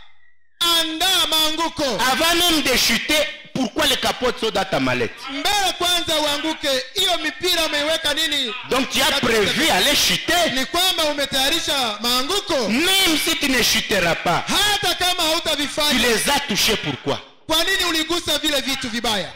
anda maanguko. Avant même de chuter, pourquoi les capotes sont dans ta mallette? Mbele kwanza uanguke, hiyo mipira umeiweka nini? Donc tu as prévu aller chuter. Ni kwamba umetayarisha maanguko. Même si tu ne chuteras pas. Hata kama hautavifanya. Tu les as touchés pourquoi? Kwa nini uligusa vile vitu vibaya?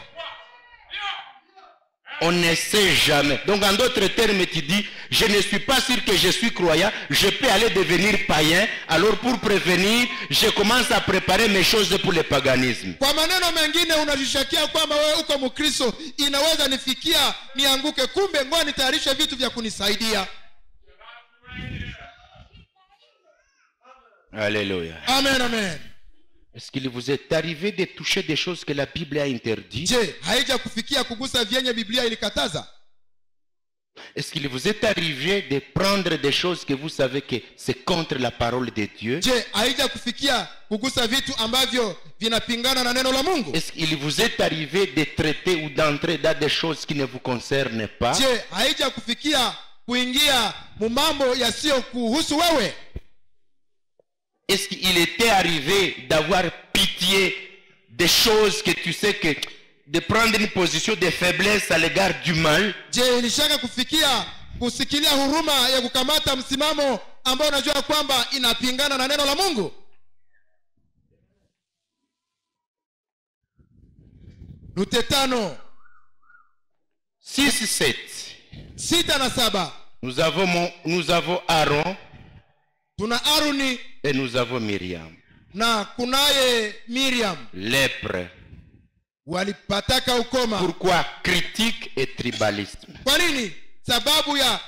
On ne sait jamais. Donc en d'autres termes, tu dis, je ne suis pas sûr que je suis croyant, je peux aller devenir païen, alors pour prévenir, je commence à préparer mes choses pour le paganisme. Kwa maneno mengine unajishakia kwamba wewe uko Mkristo, inaweza nifikia nianguke, kumbe ngoja nitayarishe vitu vya kunisaidia. Alléluia. Amen, amen. Est-ce qu'il vous est arrivé de toucher des choses que la Bible a interdites? Je, haija kufikia kugusa vyenye Biblia ilikataza? Est-ce qu'il vous est arrivé de prendre des choses que vous savez que c'est contre la parole de Dieu? Je, haija kufikia kugusa vitu ambavyo vinapingana na neno la Mungu? Est-ce qu'il vous est arrivé de traiter ou d'entrer dans des choses qui ne vous concernent pas? Je, haija kufikia kuingia mambo yasiyo kuhusu wewe? Est-ce qu'il était arrivé d'avoir pitié des choses que tu sais que de prendre une position de faiblesse à l'égard du mal? Je, ilishaka kufikia kusikilia huruma ya kukamata msimamo ambao unajua kwamba inapingana na neno la Mungu? Lutetano 6-7. 6 na 7. Nous avons Aaron Tuna Aruni et nous avons Myriam. na kunaye Miriam. Lèpre. Walipataka ukoma. Pourquoi critique et tribalisme? Kwa nini? Sababu ya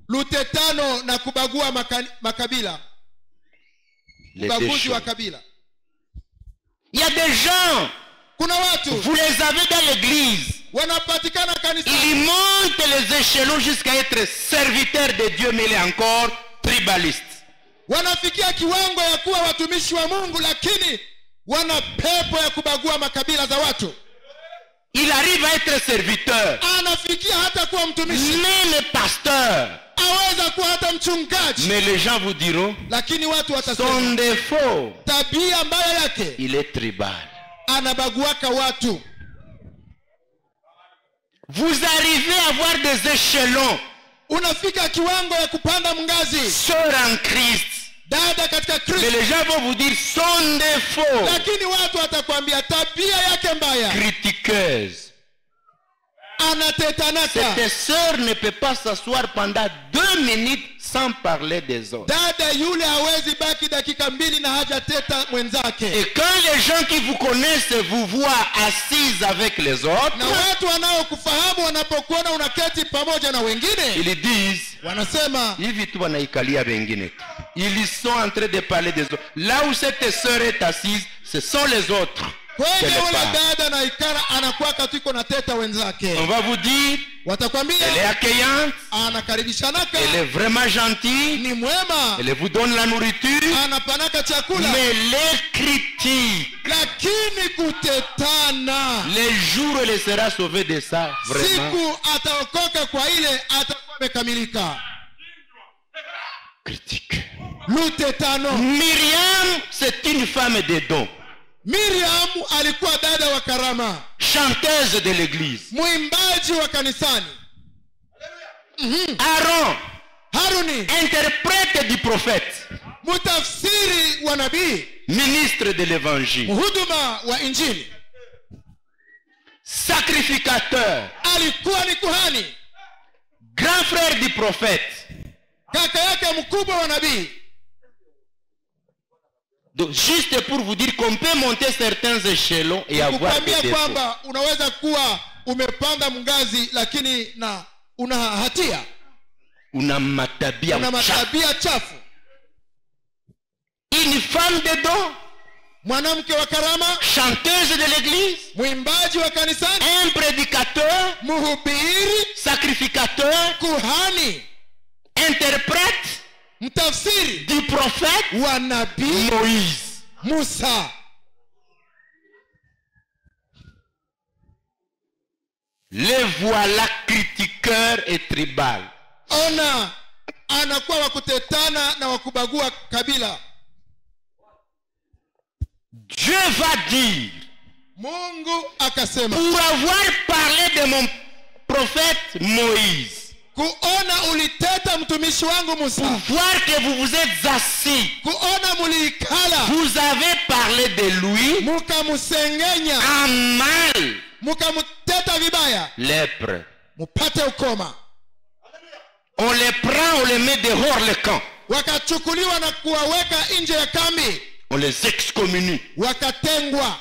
lutetano na kubagua makabila. Les Ubaguzi déchets. wa kabila. Il y a des gens, Kuna watu vous les avez dans l'église. wanapatikana kanisa, Il monte les échelons jusqu'à être serviteur de Dieu, mais il est encore tribaliste. wanafikia kiwango ya kuwa watumishi wa Mungu, lakini wana pepo ya kubagua makabila za watu. Il arrive à être serviteur, Anafikia hata kuwa mtumishi, même pasteur. aweza kuwa hata mchungaji, Mais les gens vous diront, lakini watu son watasema défaut, tabia mbaya yake, il est tribal. anabaguaka watu. Vous arrivez à avoir des échelons. Unafika kiwango ya kupanda mngazi, Sœur en Christ. dada katika Mais Kristo, les gens vont vous dire son défaut. lakini watu watakwambia tabia yake mbaya, Critiqueuse. anatetanaka. Cette sœur ne peut pas s'asseoir pendant 2 minutes sans parler des autres. Dada yule hawezi baki dakika 2 na hajateta mwenzake. Et quand les gens qui vous connaissent vous voient assise avec les autres, Na watu wanaokufahamu wanapokuona unaketi pamoja na wengine, ils disent, wanasema hivi tu wanaikalia wengine tu. Ils sont en train de parler des autres. Là où cette sœur est assise, ce sont les autres. kwenye Quelle ule part? dada na ikara anakuwa katiko na teta wenzake. On va vous dire, Watakwambia elle est accueillante, anakaribishanaka, elle est vraiment gentille, ni mwema, elle vous donne la nourriture, anapanaka chakula, mais les critiques, lakini kutetana, les jours où elle sera sauvée de ça, vraiment. siku ataokoka kwa ile atakuwa amekamilika. Critique. Lutetano. Myriam, c'est une femme de don, Miriam alikuwa dada wa karama, chanteuse de l'église. mwimbaji wa kanisani. Aaron, Haruni, interprète du prophète, mtafsiri wa nabii, ministre de l'évangile, mhuduma wa injili. sacrificateur, Alikuwa ni kuhani, grand frère du prophète. kaka yake mkubwa wa nabii. Donc, juste pour vous dire qu'on peut monter certains échelons et avoir des Kukwambia défauts. kwamba unaweza kuwa umepanda mngazi lakini na una hatia, Una matabia una mchafu. matabia chafu. Une femme de don, Mwanamke wa karama, chanteuse de l'église, mwimbaji wa kanisani, un prédicateur, mhubiri, sacrificateur, kuhani, interprète mtafsiri du prophète wa nabii Moïse. Musa. Les voilà critiqueurs et tribal. Ona anakuwa wakutetana na wakubagua kabila. Dieu va dire, Mungu akasema, pour avoir parlé de mon prophète Moïse, kuona uliteta mtumishi wangu Musa, pour voir que vous vous êtes assis, kuona muliikala, vous avez parlé de lui mukamusengenya, en mal. mukamuteta vibaya, Lèpre. mupate ukoma. On les prend, on les met dehors le camp. Wakachukuliwa na kuwaweka nje ya kambi, On les excommunie. wakatengwa.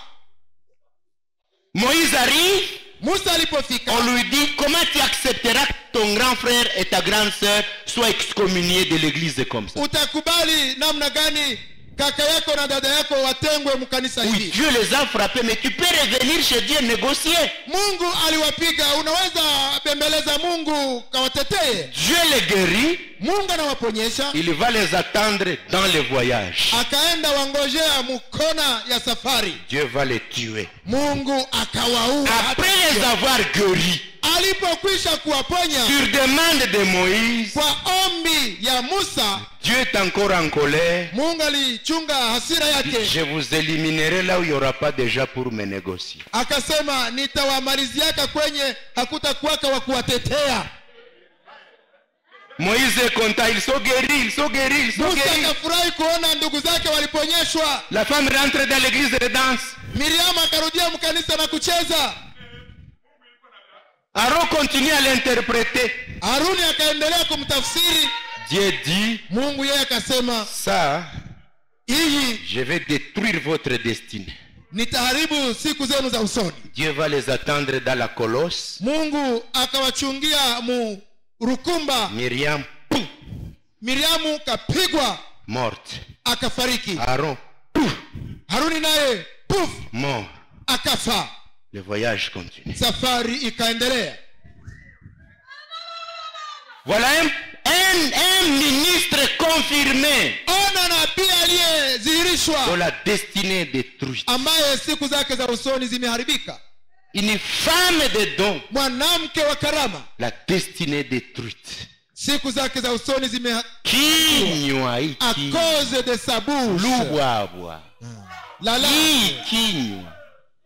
Moïse arrive, Musa alipofika, on lui dit, comment tu accepteras que ton grand frère et ta grande sœur soient excommuniés de l'église comme ça? utakubali namna gani kaka yako na dada yako watengwe mkanisa Oui, hili. Dieu les a frappés, mais tu peux revenir chez Dieu négocier. Mungu aliwapiga, unaweza bembeleza Mungu kawatetee. Dieu les guérit, Mungu anawaponyesha. il va les attendre dans le voyage. Akaenda wangojea mkona ya safari. Dieu va les tuer. Mungu akawaua. Après les avoir guéris, Alipokwisha kuwaponya sur demande de Moïse, kwa ombi ya Musa, Dieu est encore en colère. Mungu alichunga hasira yake. Je vous éliminerai là où il n'y aura pas déjà pour me négocier. Akasema nitawamaliziaka kwenye hakutakuwaka wa kuwatetea. Moïse est content, ils sont guéris, ils sont guéris, ils sont Musa guéris. akafurahi kuona ndugu zake waliponyeshwa. La femme rentre dans l'église de danse. Miriam akarudia mkanisa na kucheza. Aaron continue à l'interpréter. Haruni akaendelea kumtafsiri. Dieu dit, Mungu yeye akasema, ça, hii je vais détruire votre destinée. nitaharibu siku zenu za usoni. Dieu va les attendre dans la colosse. Mungu akawachungia mu rukumba. Myriam, pouf, Miriamu kapigwa morte. akafariki. Aaron, pouf, Haruni naye puf mort. akafa. Le voyage continue. Safari ikaendelea. Voilà un ministre confirmé Ona nabii dont aliyedhihirishwa la destinée est détruite. ambaye siku zake za usoni zimeharibika. Une femme de don, Mwanamke wa karama, la destinée est détruite. siku zake za usoni Kinywa hiki, à cause de sa bouche. lubwabwa. La langue, Hii kinywa.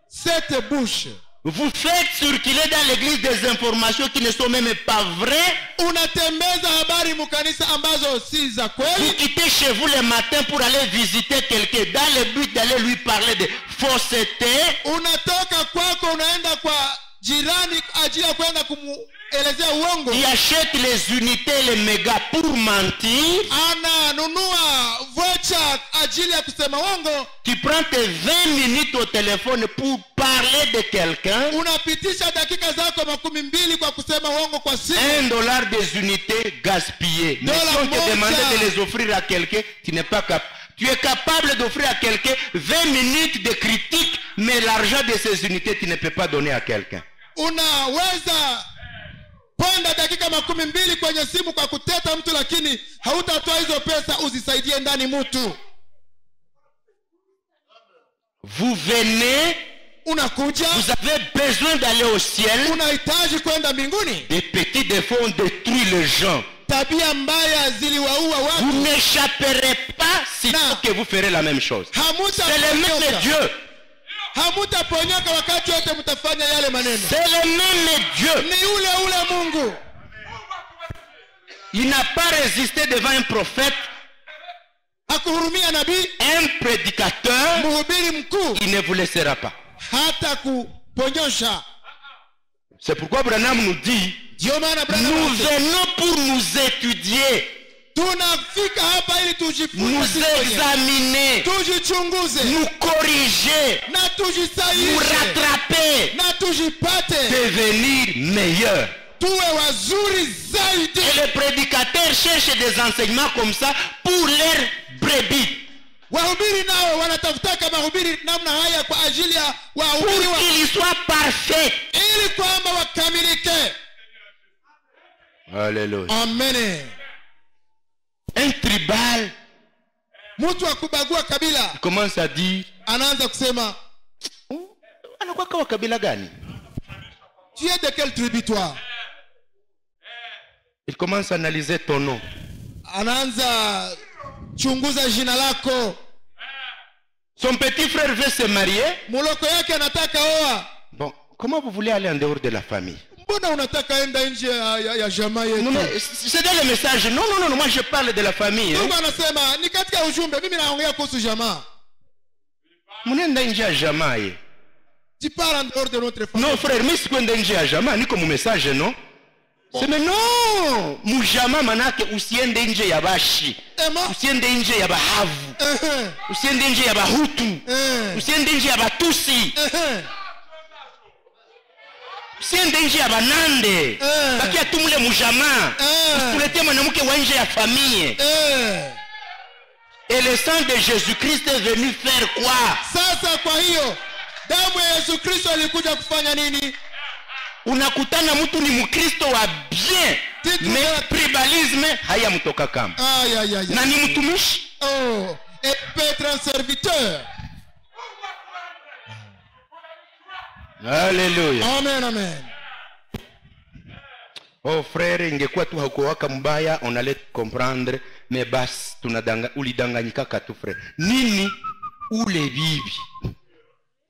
cette bouche. Vous faites circuler dans l'église des informations qui ne sont même pas vraies. Unatembeza habari mukanisa ambazo si za Vous kweli. quittez chez vous le matin pour aller visiter quelqu'un dans le but d'aller lui parler de fausseté. Unatoka kwako unaenda kwa jirani ajili ya kwenda kumuelezea uongo. Qui achète les unités, les mégas pour mentir. Ananunua vocha ajili ya kusema uongo. Tu prends tes 20 minutes au téléphone pour parler de quelqu'un. Unapitisha dakika zako 12 kwa kusema uongo kwa simu. $1 des unités gaspillées. Mais si on te demandait de les offrir à quelqu'un, tu n'es pas capable. Tu es capable d'offrir à quelqu'un 20 minutes de critique, mais l'argent de ces unités, tu ne peux pas donner à quelqu'un. Unaweza ponda dakika 12 kwenye simu kwa kuteta mtu, lakini hautatoa hizo pesa uzisaidie ndani mtu. Vous venez, Unakuja, vous avez besoin d'aller au ciel. unahitaji kwenda mbinguni. Des petits défauts ont détruit les gens. Tabia mbaya ziliwaua Vous watu. n'échapperez pas si Non. que vous ferez la même chose. C'est le même Hamutaponyoka. Dieu. Hamutaponyoka wakati wote mtafanya yale maneno. C'est le même Dieu. Ni ule Mungu. Il n'a pas résisté devant un prophète, Hakuhurumia nabii, un prédicateur. mhubiri mkuu, Il ne vous laissera pas. hata kuponyosha. C'est pourquoi Branham nous dit, Ndio maana nous brother, venons pour nous étudier, tunafika hapa ili tujifunze, nous sisi wenyewe. examiner, Tujichunguze nous corriger, na nous tujisahihishe rattraper, na tujipate devenir meilleurs. tuwe wazuri zaidi. Et les prédicateurs cherchent des enseignements comme ça pour leurs brebis. Wahubiri nao wanatafutaka mahubiri namna haya kwa ajili ya wahubiri Pour qu'ils soient parfaits. ili kwamba wakamilike. Alléluia. Amen. Un tribal Mtu wa kubagua kabila commence à dire, anaanza kusema, anakuwa kawa kabila gani? tu es de quelle tribu toi? Il commence à analyser ton nom. Anaanza chunguza jina lako. Son petit frère veut se marier. Muloko yake anataka oa. Bon, comment vous voulez aller en dehors de la famille? Mbona unataka enda nje ya jamaa yetu? Non, mais c'est dans le message. Non, non, non, moi je parle de la famille. Mungu anasema ni katika ujumbe, mimi naongea kuhusu jamaa. Munenda nje ya jamaa ye. Tu parles en dehors de notre famille. Non frère, mimi sikwenda nje ya jamaa, niko mu message non? Sema no, mujama manake usiende nje ya bashi. Usiende nje ya bahavu. Usiende nje ya bahutu. Usiende nje ya batusi. Usiende nje ya banande. Bakia tumule mujama. Usituletee mwanamke wa nje ya famille. Et le sang de Jésus-Christ est venu faire quoi? Sasa kwa hiyo damu ya Yesu Kristo ilikuja kufanya nini? Unakutana mtu ni Mkristo wa bien, mais tribalisme hayamtoka kama. Na ni mtumishi. Oh, et peut être un serviteur. Alléluia. Amen, amen. Oh frère, ingekuwa tu hakuwaka mbaya, on allait comprendre, mais basi ulidanganyika katu frère. Nini ule bibi?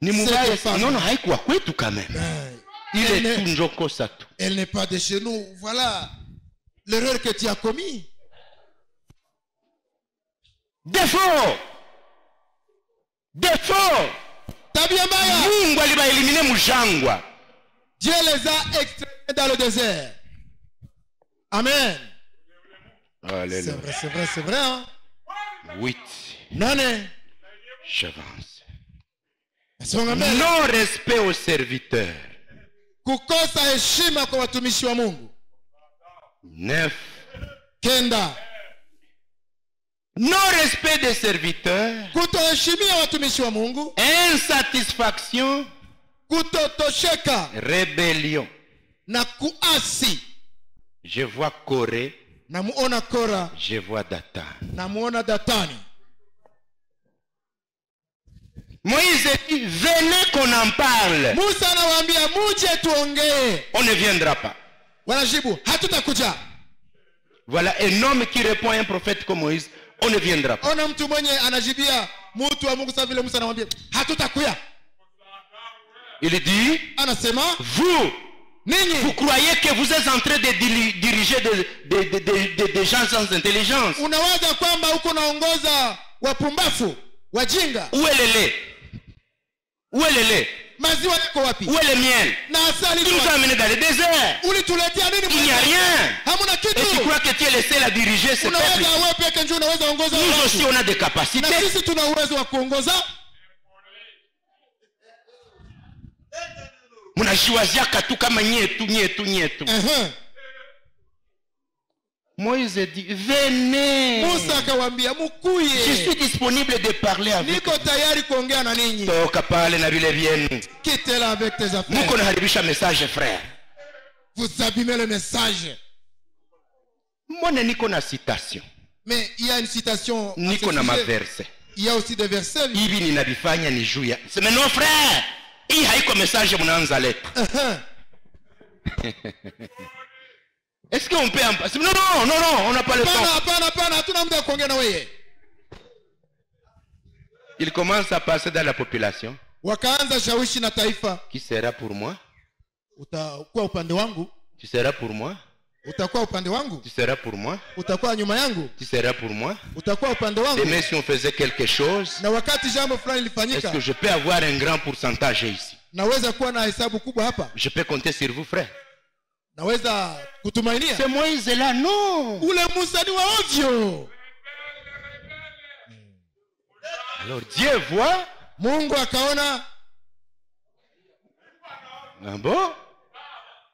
Ni mbaya sana. Non, haikuwa kwetu quand même. Il est tout njoko ça tout. Elle n'est pas de chez nous. Voilà l'erreur que tu as commis. Défaut. Tabia mbaya. Mungu alibaelimine mjangwa. Dieu les a extraits dans le désert. Amen. Alléluia. C'est vrai, hein? 8. Nane. J'avance. Non respect aux serviteurs. Kukosa heshima kwa watumishi wa Mungu. 9. Kenda. Non respect des serviteurs. Kutoheshimia watumishi wa Mungu. Insatisfaction. Kutotosheka. Rébellion. Na kuasi. Je vois Corée. Namuona Kora. Je vois Datan. Namuona Datani. Moïse dit, venez qu'on en parle. Musa anawaambia muje tuongee. On ne viendra pas. Wanajibu hatutakuja. Voilà un homme qui répond à un prophète comme Moïse, on ne viendra pas. Ona mtu mwenye anajibia mtu wa Mungu sawa vile Musa anamwambia hatutakuja. Il dit, anasema vous croyez que vous êtes en train de diriger des gens sans intelligence? Unawaza kwamba uko naongoza wapumbafu, wajinga. Où est le lait? Où est le lait? Maziwa yako wapi? Où est le miel? Na asali tu nous as amenés dans le désert. Ulituletea nini? Il n'y a rien. Hamuna kitu. Et tu crois que tu es le seul à diriger ce peuple? Wewe peke ndio unaweza ongoza watu. Nous aussi on a des capacités. Na sisi tuna uwezo wa kuongoza. Mnajiwaziaka tu kama nyetu. Moïse dit, venez. Musa akawaambia mukuye. Je suis disponible de parler avec vous. Niko tayari kuongea na ninyi. Toka pale na vile vyenu. Quittez-la avec tes affaires. Muko naharibisha message frère. Vous abîmez le message. Mbona niko na citation? Mais il y a une citation. Niko na maverse. Il y a aussi des versets. Hivi ninavifanya ni juu ya. Mais non frère. Hii haiko message mnaanza leta. Est-ce qu'on peut en passer? Non, on n'a pas le temps. Hapana, hatuna muda wa kuongea na wewe. Il commence à passer dans la population. Wakaanza shawishi na taifa. Qui sera pour moi? Utakuwa upande wangu. Tu seras pour moi? Utakuwa upande wangu. Tu seras pour moi? Utakuwa nyuma yangu. Tu seras pour moi? Utakuwa upande wangu. Demain si on faisait quelque chose, na wakati jambo fulani lifanyika, est-ce que je peux avoir un grand pourcentage ici? Naweza kuwa na hesabu kubwa hapa. Je peux compter sur vous frère? Naweza kutumainia. C'est Moïse là, non. Ule Musa ni wa ovyo. Alors Dieu voit. Mungu akaona. Ah bon?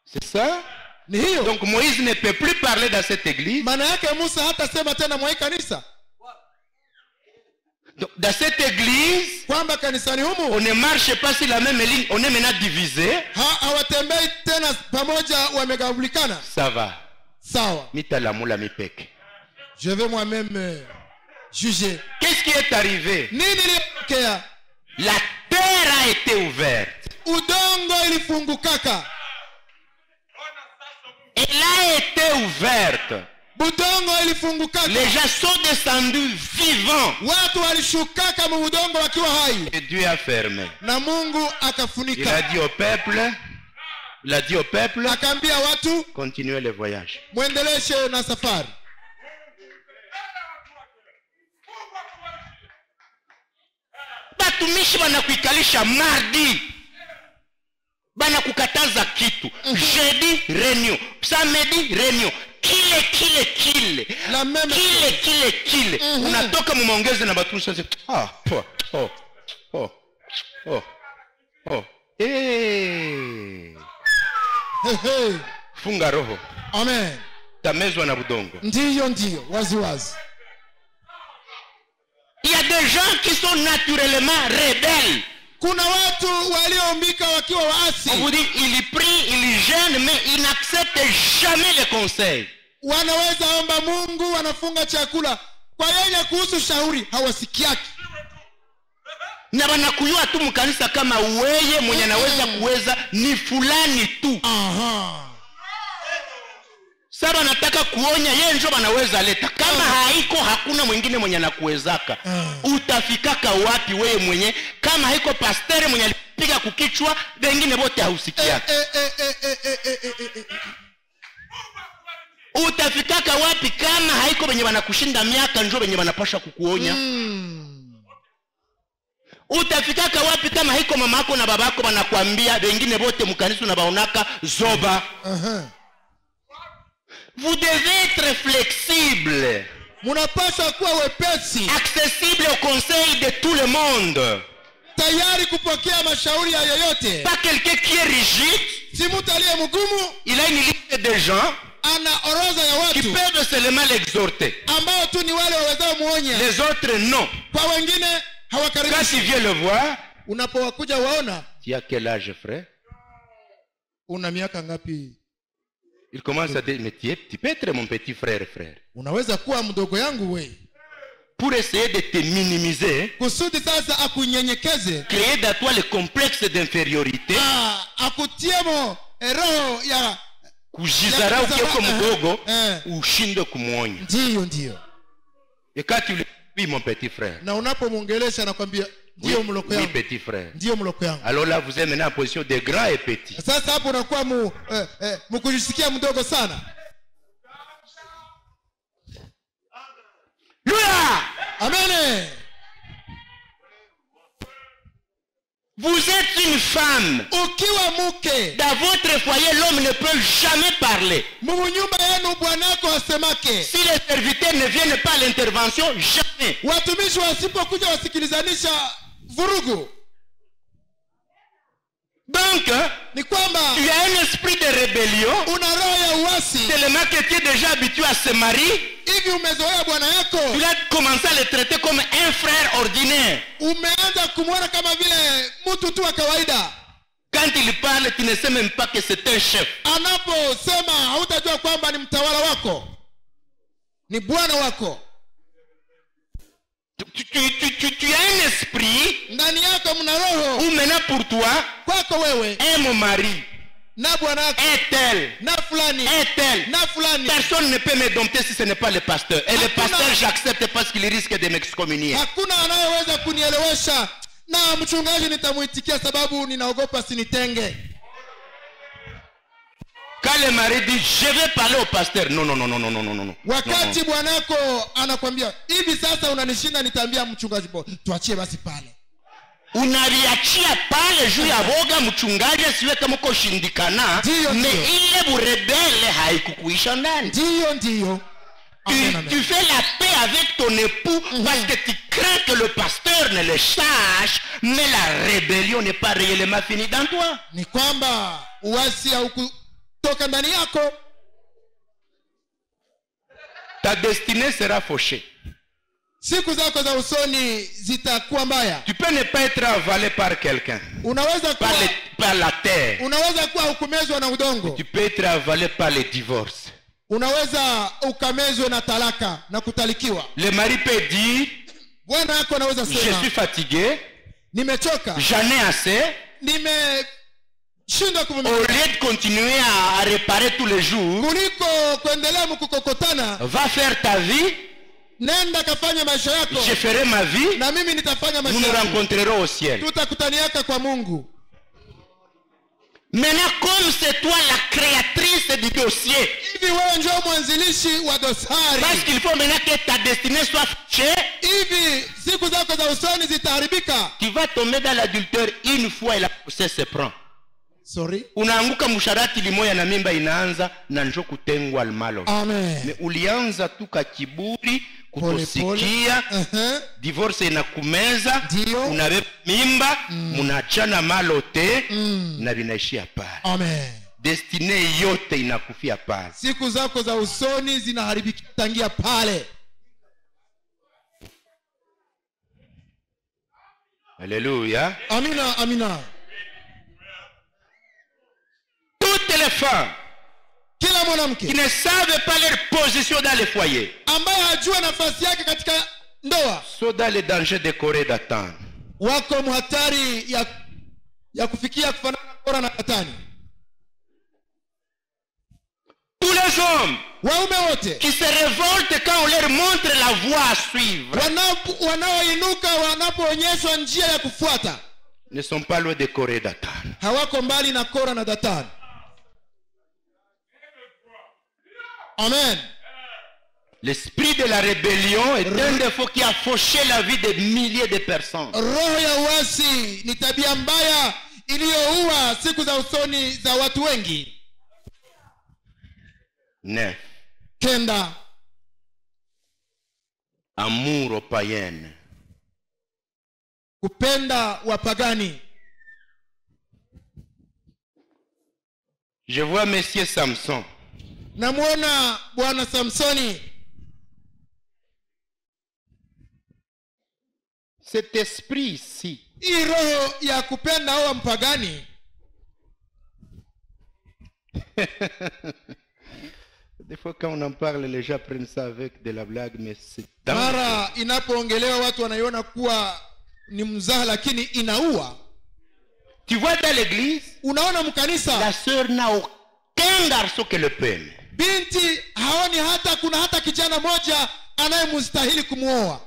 C'est ça? Ni hiyo. Donc Moïse ne peut plus parler dans cette église. Maana yake Musa hatasema tena mwa kanisa. Donc, dans cette église, kwamba kanisani humu, on ne marche pas sur la même ligne, on est maintenant divisé. Hawatembei tena pamoja, wamegabulikana. Ça va. Sawa. Mitalamula mipeke. Je vais moi-même juger. Qu'est-ce qui est arrivé? Nini ilitokea? La terre a été ouverte. Udongo ilifungukaka. Elle a été ouverte. Budongo ilifungukaka. Les gens sont descendus vivants. Watu walishukaka mu udongo wakiwa hai. Et Dieu a fermé. Na Mungu akafunika. Il a dit au peuple, akaambia watu, continuez le voyage. Muendeleshe na safari. Batumishi banakuikalisha mardi. Bana kukataza kitu. Jeudi réunion, samedi réunion. Kile. La même kile. Unatoka mumaongezi na batumishi sasa. Hey. Funga roho. Amen. Tamezwa na budongo. Ndiyo, wazi. des gens qui sont naturellement rebelles. Kuna watu walioumbika wakiwa waasi. On vous dit, il prie, il jeûne, mais il n'accepte jamais les conseils. Wanaweza omba Mungu, wanafunga chakula, kwa yeye kuhusu shauri hawasikiaki. Na wanakuyua tu mkanisa kama weye mwenye anaweza kuweza ni fulani tu. Sasa nataka kuonya yeye ndio wanaweza leta. Kama haiko hakuna mwingine mwenye anakuwezaka. Utafikaka wapi wewe mwenye kama haiko pasteur mwenye alipiga kukichwa wengine wote hausikiaki. Utafikaka wapi kama haiko wenye wanakushinda miaka ndio wenye wanapasha kukuonya. Utafikaka wapi kama haiko mama yako na babako wanakuambia wengine wote mkanisa na baonaka zoba. Vous devez être flexible. Munapaswa kuwa wepesi. Accessible au conseil de tout le monde. Tayari kupokea mashauri ya yoyote. Pas quelqu'un qui est rigide. Si mtu aliye mgumu. Il a une liste de gens ana orodha ya watu qui peuvent seulement l'exhorter. Ambao tu ni wale wawezao muonya. Les autres non. Kwa wengine hawakaribishi. Quand tu viens le voir, unapowakuja waona. Tu as quel âge, frère? Una miaka ngapi? Il commence à dire, mais tu peux être mon petit frère. Unaweza kuwa mdogo yangu we. Pour essayer de te minimiser, kusudi sasa akunyenyekeze, créer dans toi le complexe d'infériorité, akutiemo roho ya kujizarau ukiwa mdogo, ushinde kumuonya. Ndio. Et quand tu lui dis, mon petit frère, na unapomwongelesha anakuambia ndio mloko yangu. Oui, petit frère. Ndio mloko yangu. Alors là, vous êtes maintenant en position de grand et petit. Sasa hapo unakuwa mkujisikia mdogo sana. Louia! Amen. Vous êtes une femme. Ukiwa mke, dans votre foyer, l'homme ne peut jamais parler. Munyumba yenu bwanako asemake. Si les serviteurs ne viennent pas à l'intervention, jamais. Watumishi wasipokuja wasikilizanisha vurugu. Donc, ni kwamba tu as un esprit de rébellion. Una roho ya uasi. Tellement que tu es déjà habitué à se marier. Hivi umezoea bwana yako. Tu as commencé à le traiter comme un frère ordinaire. Umeanza kumwona kama vile mtu tu wa kawaida. Quand il parle, tu ne sais même pas que c'est un chef. Anaposema hautajua kwamba ni mtawala wako. Ni bwana wako. Tu as un esprit. Ndani yako mna roho. Ou maintenant pour toi, kwako wewe, mon mari. Na bwana wako. Est-elle. Na fulani. Est-elle. Na fulani. Personne ne peut me dompter si ce n'est pas le pasteur. Et le pasteur, j'accepte parce qu'il risque de m'excommunier. Hakuna anayeweza kunielewesha na mchungaji nitamuitikia sababu ninaogopa sinitenge. Quand le mari dit je vais parler au pasteur, non. Wakati bwanako anakuambia hivi sasa unanishinda nitaambia mchungaji tuachie basi pale. Unaliachia pale juu ya boga mchungaji siwe kama uko shindikana, mais ile burebele haikukuisha ndani. Ndio. Tu fais la paix avec ton époux parce que tu crains que le pasteur ne le sache, mais la rébellion n'est pas réellement finie dans toi. Ni kwamba uasi haukutoka ndani yako. Ta destinée sera fauchée. Siku zako za usoni zitakuwa mbaya. Tu peux ne pas être avalé par quelqu'un. Unaweza kuwa par la terre. Unaweza kuwa hukumezwa na udongo. Tu peux être avalé par le divorce. Unaweza ukamezwe na talaka na kutalikiwa. Le mari peut dire, bwana yako anaweza sema, je suis fatigué. Nimechoka. J'en ai assez. Shindwa kuvumilia. Au lieu de continuer à réparer tous les jours, kuliko kuendelea mkukokotana, va faire ta vie. Nenda kafanya maisha yako. Je ferai ma vie. Na mimi nitafanya maisha yangu. Nous nous rencontrerons au ciel. Tutakutaniaka kwa Mungu. Maintenant, comme c'est toi la créatrice du dossier, hivi wewe ndio mwanzilishi wa dosari. Parce qu'il faut maintenant que ta destinée soit fauchée. Hivi siku zako za usoni zitaharibika. Tu vas tomber dans l'adultère une fois et la grossesse se prend. Sorry. Unaanguka msharati limoya na mimba inaanza na njo kutengwa almalo. Amen. Me ulianza tu kiburi, kutosikia, divorce inakumeza, unabeba mimba, munachana malote, na vinaishia pale. Amen. Destinée yote inakufia pale. Siku zako za usoni zinaharibika tangia pale. Alléluia. Amina, amina. Toutes les femmes Kila mwanamke qui ne savent pas leur position dans le foyer ambaye hajua nafasi yake katika ndoa sont dans le danger de Corée d'attendre. wako mhatari ya kufikia kufanana na Kora na Datani. Tous les hommes Waume wote qui se révoltent quand on leur montre la voie à suivre wanaoinuka wanapoonyeshwa njia ya kufuata ne sont pas loin de Corée d'attendre. hawako mbali na Kora na Datani. Amen. L'esprit de la rébellion est un défaut qui a fauché la vie de milliers de personnes. Roho ya uasi ni tabia mbaya iliyoua siku za usoni za watu wengi. 9. Kenda, Amour aux païennes. kupenda wapagani. Je vois Monsieur Samson. Namuona Bwana Samsoni. Cet esprit ici, Hii roho ya kupenda au mpagani, des fois quand on en parle, les gens prennent ça avec de la blague, mais c'est dangereux. mara inapoongelewa watu wanaiona kuwa ni mzaha, lakini inaua. Tu vois dans l'église, Unaona mkanisa, la sœur n'a aucun garçon qui le peut. binti haoni kuna hata kijana moja anayemstahili kumuoa.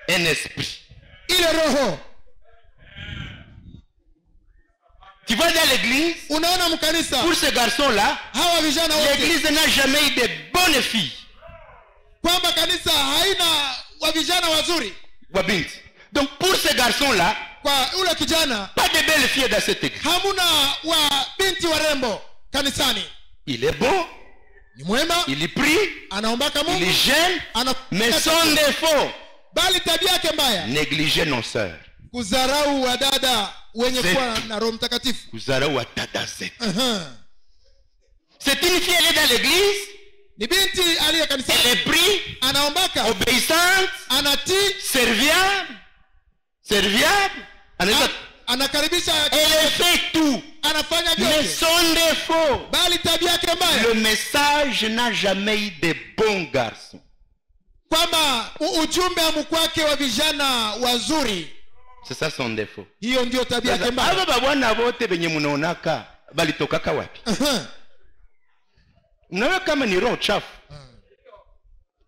Un esprit. Ile roho. Tu vois dans l'église, Unaona mkanisa, pour ce garçon-là, hawa vijana wote, l'église n'a jamais eu de bonnes filles. kwamba kanisa haina wa vijana wazuri. Wabinti. Donc pour ce garçon-là, Kwa ule kijana pas de belles filles dans cette église. hamuna wa binti warembo kanisani. Il est beau, Ni mwema, il prie, anaombaka il Mungu, gêne, mais son défaut, bali tabia yake mbaya, négliger nos sœurs. kudharau wadada wenye kuwa na Roho Mtakatifu. Kuzarau watata zetu. C'est C'est une fille, elle est dans l'église, ni binti aliye elle kanisani, prie, anaombaka, obéissante, anatii, serviable, anakaribisha, elle fait tout. anafanya Mais vyote, son défaut, bali tabia yake mbaya, le message n'a jamais eu de bons garçons. kwamba ujumbe amkwake wa vijana wazuri. C'est ça son défaut. Hiyo ndio tabia yake Aba mbaya. babwana bote benye munaonaka balitokaka wapi? Mnaona kama ni roho chafu.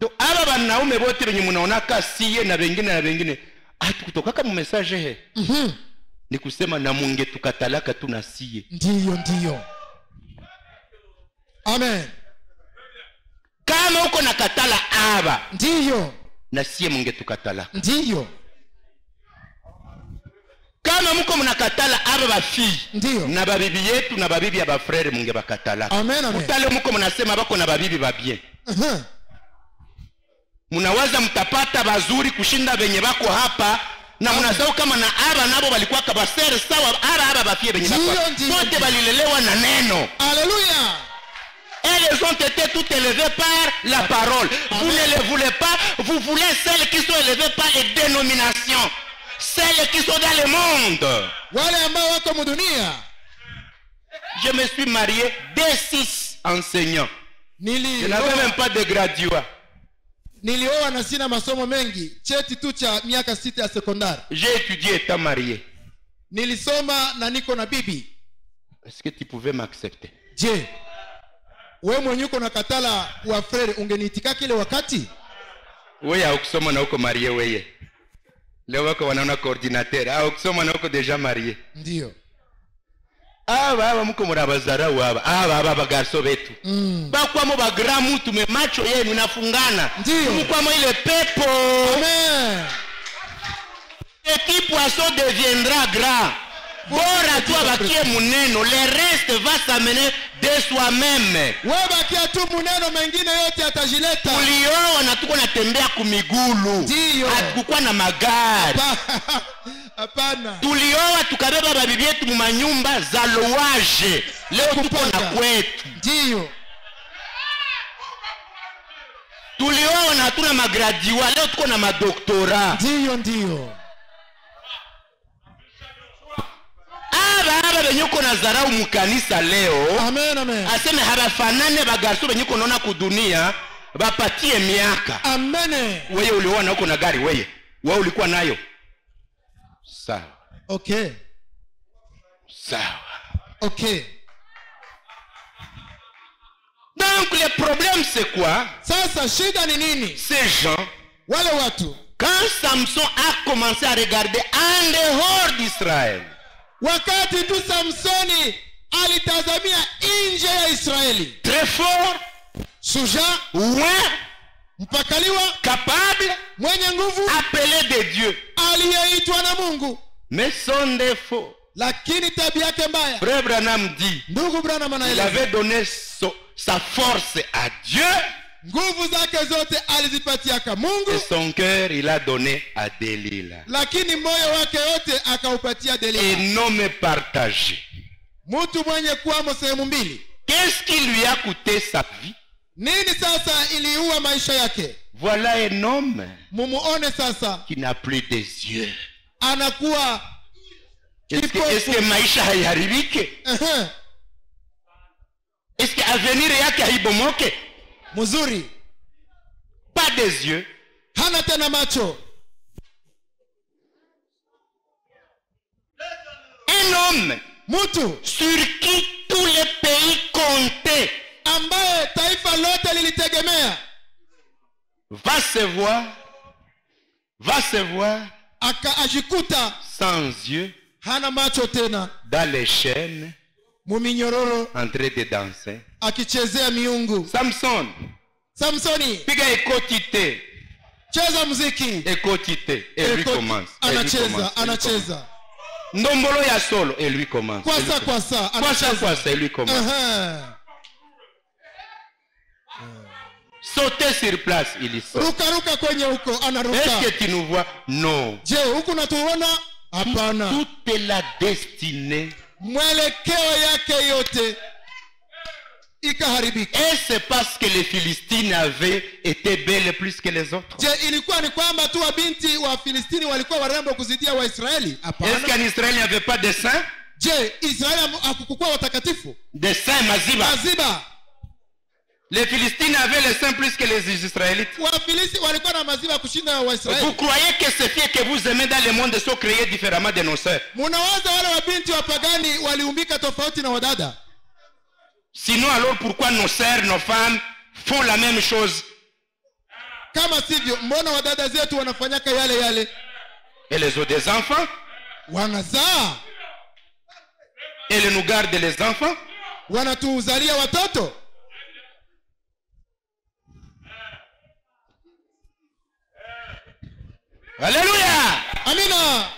To aba banaume bote benye munaonaka siye na bengine hatukutokaka mu message he. Ni kusema na munge tukatalaka tunasiye. Ndiyo. Amen. Kama uko na katala aba, Ndiyo. na siye munge tukatala. Ndiyo. Kama mko mnakatala aba bafi, Ndiyo. na babibi yetu na babibi ya bafrere munge bakatala. Amen, amen. Mutale mko mnasema bako na babibi babie. Munawaza mtapata bazuri kushinda benye bako hapa, na mnasahau kama na aba nabo walikuwa kabasere sawa aba bafie benye bako. Wote balilelewa na neno. Alléluia. Elles ont été toutes élevées par la parole. Vous ne les voulez pas, vous voulez celles qui sont élevées par les dénominations, celles qui sont dans le monde. Wale ambao wako mudunia. Je me suis marié dès 6 enseignants. Je n'avais même pas de graduat. Nilioa na sina masomo mengi, cheti tu cha miaka 6 ya sekondari. J'ai étudié étant marié. Nilisoma na niko na bibi. Est-ce que tu pouvais m'accepter? Je, wewe mwenye uko na katala wa frere ungeniitika kile wakati? Wewe haukusoma na uko marié wewe. Leo wako wanaona coordinateur. Haukusoma na uko déjà marié. Ndiyo. Aba mko murabazarau aba bagarso betu. Bakwa mo bagra mutu me macho yenu nafungana. Mko mo ile pepo. Amen. Petit poisson deviendra grand. Bora tu abakie muneno, le reste va s'amener de soi-même. Wewe bakia tu muneno, mengine yote atajileta. Ulioa na tuko natembea kumigulu. Hatukuwa na magari. Hapana. Tulioa tukabeba babibi yetu mu manyumba za louage. Leo tuko na kwetu. Ndiyo. Tulioa na hatuna magradiwa, leo tuko na madoktora. Ndiyo. baba benyuko na zarau mukanisa leo. Amen, amen. Aseme habafanane bagarso benyuko naona kudunia bapatie miaka. Amen. Wewe uliona huko na gari wewe ulikuwa nayo. Sawa. Okay. Sawa. Okay. Donc le problème c'est quoi? Sasa shida ni nini? Ces gens, wale watu, quand Samson a commencé à regarder en dehors d'Israël, wakati tu Samsoni alitazamia nje ya Israeli, très fort, shujaa, loin, mpakaliwa, capable, mwenye nguvu, appelé de Dieu, aliyeitwa na Mungu, mais son défaut, lakini tabia yake mbaya. Frère Branham dit, Ndugu Branham il anaeleza, avait donné sa force à Dieu, nguvu zake zote alizipatia kwa Mungu, et son cœur il a donné à Delilah, lakini moyo wake yote akaupatia et Delila, non partagé. mtu mwenye kuwamo sehemu mbili. Qu'est-ce qui lui a coûté sa vie? Nini sasa iliua maisha yake? Voilà un homme Mumuone sasa qui n'a plus des yeux. anakuwa Est-ce que maisha haiharibike? Est-ce que avenir yake haibomoke? mzuri, Pas des yeux. hana tena macho. Un homme Mtu sur qui tous les pays comptaient ambaye taifa lote lilitegemea va se voir akaajikuta sans yeux, hana macho tena, dans les chaînes, muminyororo, en train de danser. akichezea miungu. Samson, Samsoni, piga ekotite, cheza muziki, ekotite, et lui commence. Et lui commence. anacheza Ndombolo ya solo, et lui commence. kwasa, Kwasa, et lui commence. Sauter sur place, il y saute. Ruka kwenye huko, anaruka. Est-ce que tu nous vois? Non. Je, huku natuona? Hapana. Toute la destinée. Mwelekeo yake yote ikaharibika. Et c'est parce que les Philistines avaient été belles plus que les autres. Je, ilikuwa ni kwamba tu wabinti wa Filistini walikuwa warembo kuzidia wa Israeli? Hapana. Est-ce qu'en Israël il n'y avait pas de saints? Je, Israeli hakukuwa watakatifu? Des saints maziba. Les Philistines avaient les saints plus que les Israélites. Wafilisti walikuwa na maziba kushinda wa Israeli. Vous croyez que ces filles que vous aimez dans le monde sont créées différemment de nos sœurs? Munawaza wale wabinti wapagani waliumbika tofauti na wadada? Sinon alors pourquoi nos sœurs, nos femmes font la même chose? Kama sivyo, mbona wadada zetu wanafanyaka yale? Elles ont des enfants. Wanazaa. Elles nous gardent les enfants. Wanatuzalia watoto. Alléluia. Amina.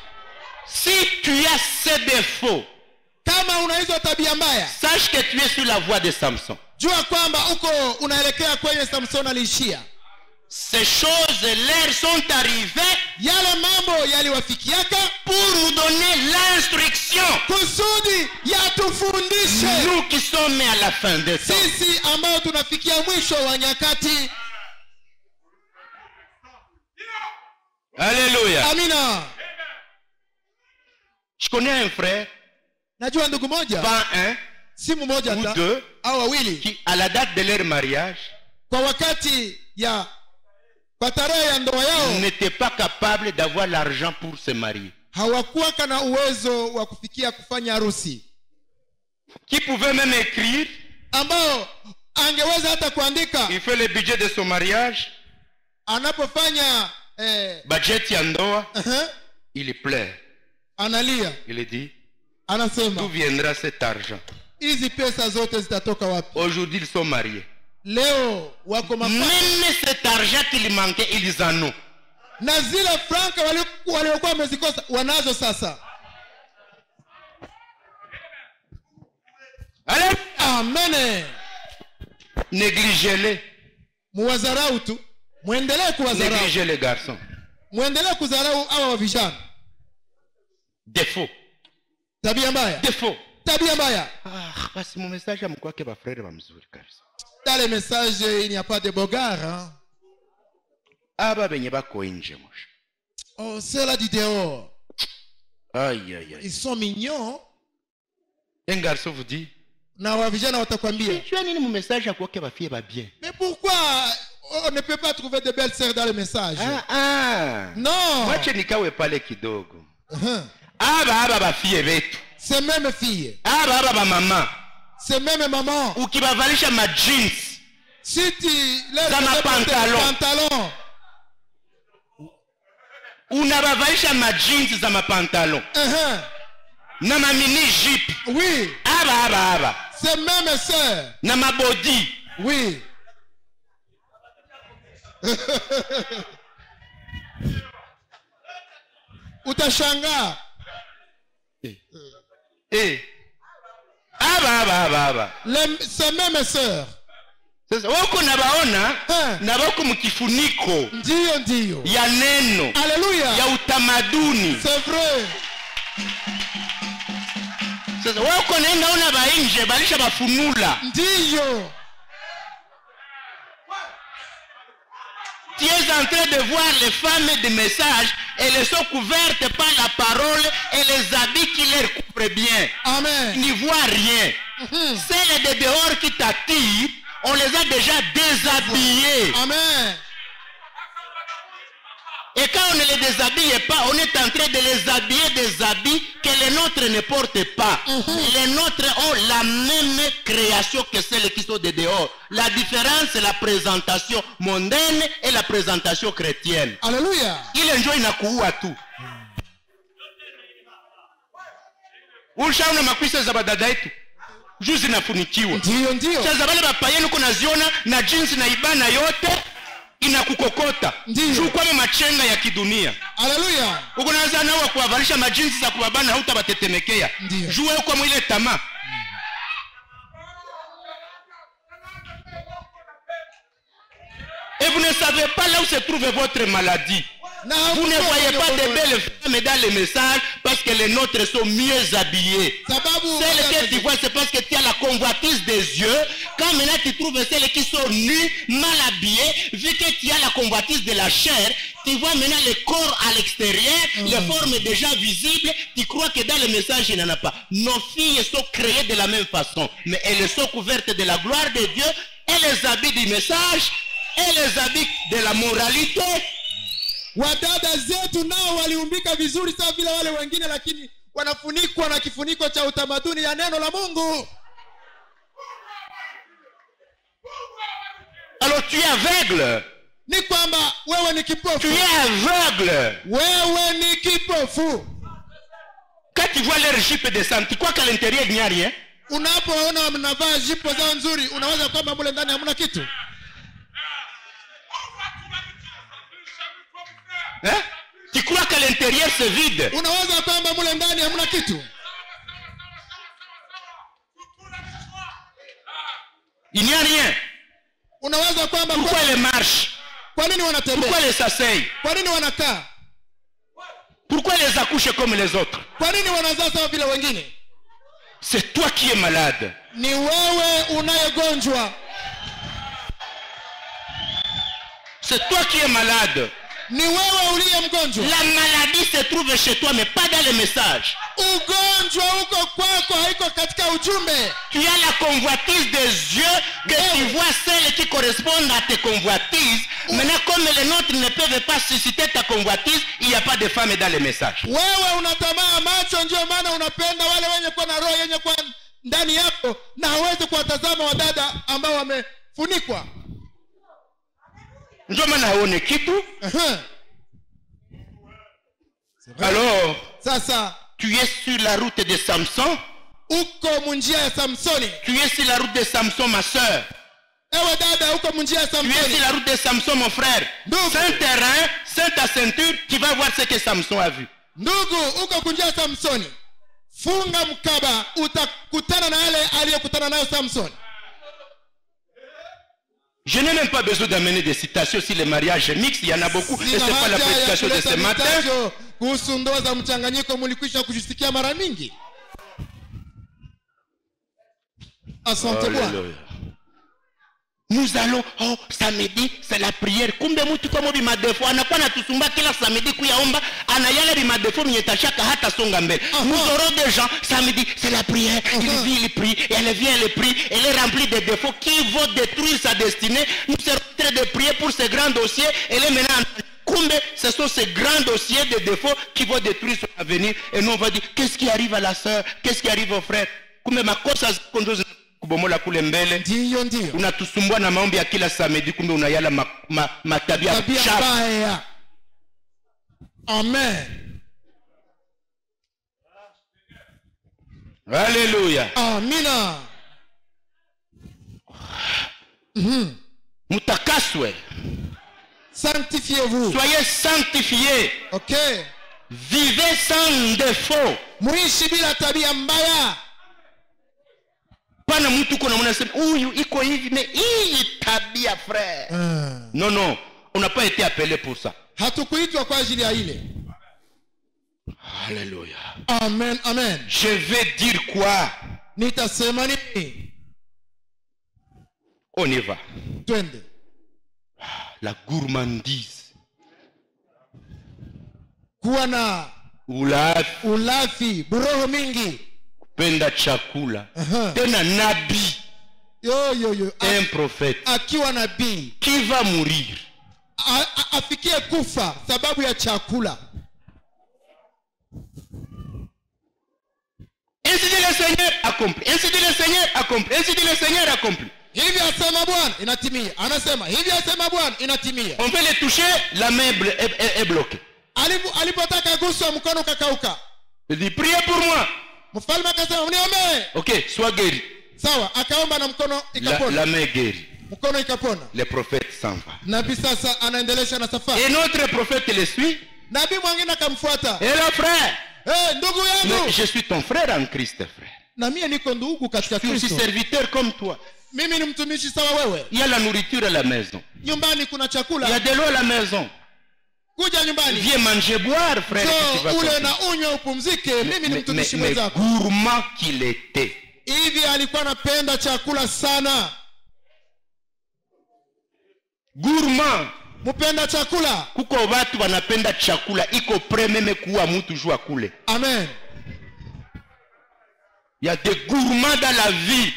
Si tu as ces défauts, kama una hizo tabia mbaya, sache que tu es sur la voie de Samson. Jua kwamba uko unaelekea kwenye Samson aliishia. Ces choses leur sont arrivées, yale mambo yaliwafikiaka, pour nous donner l'instruction. Kusudi yatufundishe. Nous qui sommes à la fin des temps. Sisi ambao tunafikia mwisho wa nyakati. Alléluia. Amina. Je connais un frère, najua ndugu moja, pas un, simu moja ou deux, au wawili, qui à la date de leur mariage, kwa wakati ya kwa tarehe ya ndoa yao, n'étaient pas capables d'avoir l'argent pour se marier. hawakuwa kana uwezo wa kufikia kufanya harusi. Qui pouvait même écrire, ambao angeweza hata kuandika, il fait le budget de son mariage, anapofanya budget ya ndoa, il pleure. Analia. Il dit, anasema, d'où viendra cet argent? Hizi pesa zote zitatoka wapi? Aujourd'hui ils sont mariés. Leo wako même cet argent qu'il manquait, ils en ont. Na zile franka waliokuwa wamezikosa wanazo sasa. Allez. Amen. Négligez-les. Muwazarau tu. Muendelee kuwazarau. Négligez les garçons. Muendelee kuzarau hawa vijana. Défaut. Tabia mbaya. Défaut. Tabia mbaya. Ah, basi mon message amkuwa ke ba frère ba mzuri kabisa. Dans les messages, il n'y a pas de bogards, hein? Aba benye bako nje mosha. Oh, c'est là du dehors. Aïe aïe aïe. Ils sont mignons. Un garçon vous dit, na wa vijana watakwambia, tu as un message à quoi que va faire bien. mais pourquoi on ne peut pas trouver de belles sœurs dans le message? Non. Moi je nikawe pale kidogo. Aba ba fille betu. Ces mêmes filles. Aba ba maman. Ces mêmes mamans. Ukibavalisha ma jeans. Si tu les pantalon. Unabavalisha ma jeans za ma pantalon. Na ma mini jeep. Oui. Aba. Ces mêmes sœurs. Na ma body. Oui. Utashanga. Aba. Ces mêmes sœurs. Sasa wako nabaona na wako mkifuniko. Ndio. Ya neno. Haleluya. Ya utamaduni. C'est vrai. Sasa wako naona bainje balisha bafunula. Ndio. Tu es en train de voir les femmes de message, elles sont couvertes par la parole et les habits qui les couvrent bien. Amen. Tu n'y vois rien. Celles de dehors qui t'attirent, on les a déjà déshabillées. Amen. Et quand on ne les déshabille pas, on est en train de les habiller des habits que les nôtres ne portent pas. Les nôtres ont la même création que celles qui sont de dehors. La différence, c'est la présentation mondaine et la présentation chrétienne. Alléluia. Il enjoy na kuua tu. Ulishaona makwisa za badada yetu? Juzi nafunikiwa. Ndio. Sasa wale bapayeni kuna ziona na jeans na ibana yote inakukokota. Juu kwa machenga ya kidunia. Haleluya. Uko naanza nao kuwavalisha majinsi za kuwabana hautabatetemekea. Juu wewe kwa mwile tamaa. Et vous ne savez pas là où se trouve votre maladie. Vous ne voyez pas de belles femmes dans les messages parce que les nôtres sont mieux habillés. Celles que tu vois, c'est parce que tu as la convoitise des yeux. Quand maintenant tu trouves celles qui sont nues, mal habillées, vu que tu as la convoitise de la chair, tu vois maintenant le corps à l'extérieur, les formes déjà visibles, tu crois que dans le message il n'y en a pas. Nos filles sont créées de la même façon, mais elles sont couvertes de la gloire de Dieu, et les habits du message, et les habits de la moralité. Wadada zetu nao waliumbika vizuri sawa vile wale wengine, lakini wanafunikwa na kifuniko cha utamaduni ya neno la Mungu. Alors tu es aveugle. Ni kwamba wewe ni kipofu. Tu es aveugle. Wewe ni kipofu. Quand tu vois leur jupe descendre, tu crois qu'à l'intérieur il n'y a rien? Unapoona wanavaa jipo zao nzuri, unaweza kwamba mule ndani hamna kitu. Hein? Tu crois qu'à l'intérieur c'est vide? Unaweza kwamba mule ndani hamna kitu. Il n'y a rien. Unaweza kwamba pourquoi les marches? Kwa nini wanatembea? Pourquoi les s'asseyent? Kwa nini wanakaa? Pourquoi les accouchent comme les autres? Kwa nini wanazaa sawa vile wengine? C'est toi qui es malade. Ni wewe unayegonjwa. C'est toi qui es malade. Ni wewe uliye mgonjwa. La maladie se trouve chez toi mais pas dans le message. Ugonjwa uko kwako, haiko katika ujumbe. Tu as la convoitise des yeux que tu vois celles qui correspondent à tes convoitises. Maintenant comme les nôtres ne peuvent pas susciter ta convoitise, il n'y a pas de femmes dans le message. Wewe unatamaa macho, ndio maana unapenda wale wenye kuwa na roho yenye kuwa ndani yako, na hawezi kuwatazama wadada ambao wamefunikwa. Ndio maana haone kitu. Alors, sasa tu es sur la route de Samson. Uko munjia ya Samsoni. Tu es sur la route de Samson, ma soeur. Ewe dada, uko munjia ya Samsoni. Tu es sur la route de Samson, mon frère. Saint terrain, saint ta ceinture, tu vas voir ce que Samson a vu. Ndugu, uko kunjia ya Samsoni. Funga mkaba, utakutana na yale aliyokutana nayo Samson. Je n'ai même pas besoin d'amener des citations sur les mariages mixtes, il y en a beaucoup, et ce n'est pas la prédication de ce matin. Kuhusu ndoa za mchanganyiko mulikwisha kujusikia mara mingi. Asante Bwana. Nous allons, oh, samedi, c'est la prière. Kumbe mtu kama bi madefo anakuwa natusumba kila samedi kuyaomba, anayala bi madefo mnyetashaka hata songa mbele. Nous aurons des gens, samedi, c'est la prière. Il vit, il prie, et elle vient, elle prie, elle est remplie de défauts qui vont détruire sa destinée. Nous serons en train de prier pour ces grands dossiers. Elle est maintenant Kumbe, ce sont ces grands dossiers de défauts qui vont détruire son avenir. Et nous on va dire, qu'est-ce qui arrive à la sœur? Qu'est-ce qui arrive au frère? Kumbe makosa kondozi kubomola kule mbele. Ndiyo ndiyo. Unatusumbua na maombi ya kila samedi, kumbe unayala matabia mbaya. Amen. Alléluia. Amina. Mutakaswe. Sanctifiez-vous. Soyez sanctifiés. Ok. Vivez sans défaut. Muishi bila tabia mbaya. Pana mtu kuna mnasema huyu iko hivi mais hii tabia frère. Non non, on n'a pas été appelé pour ça. Hatukuitwa kwa ajili ya ile. Alléluia. Amen, amen. Je vais dire quoi? Nitasema nini? On y va. Twende. La gourmandise. Kuwa na ulafi, buroho mingi. Penda chakula. Tena nabii. Yo. Un prophète. Akiwa nabii. Qui va mourir? Afikie kufa sababu ya chakula. Ainsi dit le Seigneur accompli. Ainsi dit le Seigneur accompli. Ainsi dit le Seigneur accompli. Hivi asema Bwana inatimia. Anasema hivi asema Bwana inatimia. On veut le toucher, la main est bloquée. Alipotaka guswa mkono kakauka. Il dit priez pour moi. Mfalme akasema mniombe. OK, sois guéri. Sawa, akaomba na mkono ikapona. La main guérie. Mkono ikapona. Le prophète s'en va. Nabii sasa anaendelesha na safari. Et notre prophète le suit. Nabii mwingine akamfuata. Et le frère. Ndugu yangu. Mais je suis ton frère en Christ, frère. Na mimi niko ndugu katika Kristo. Je suis serviteur comme toi. Mimi ni mtumishi sawa wewe. Il y a la nourriture à la maison. Nyumbani kuna chakula. Il y a de l'eau à la maison. Kuja nyumbani. Viens manger, boire, frère. So, ule na unywe upumzike. Mimi ni mtumishi mwenzako. Gourmand qu'il était. Hivi alikuwa anapenda chakula sana. Gourmand. Mupenda chakula. Kuko watu wanapenda chakula iko prêt même kuwa mtu jua kule. Amen. Il y a des gourmands dans la vie.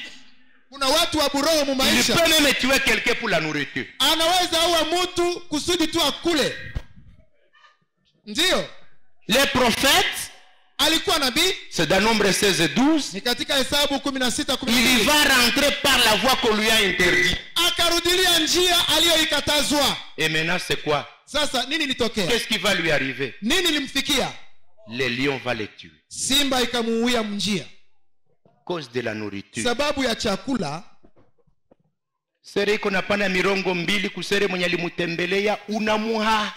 Kuna watu wa buroho mu maisha. Il peut même tuer quelqu'un pour la nourriture. Anaweza uwa mtu kusudi tu akule. Ndio. Les prophètes, alikuwa nabii, c'est dans Nombre 16 et 12. ni katika Hesabu 16:12. Il va rentrer par la voie qu'on lui a interdite. Akarudilia njia aliyoikatazwa. Et maintenant c'est quoi? Sasa nini litokea? Qu'est-ce qui va lui arriver? Nini limfikia? Les lions vont le tuer. Simba ikamuuia mjia. Cause de la nourriture. Sababu ya chakula. Sere iko napana mirongo mbili kusere mwenye alimutembelea unamuhahaza.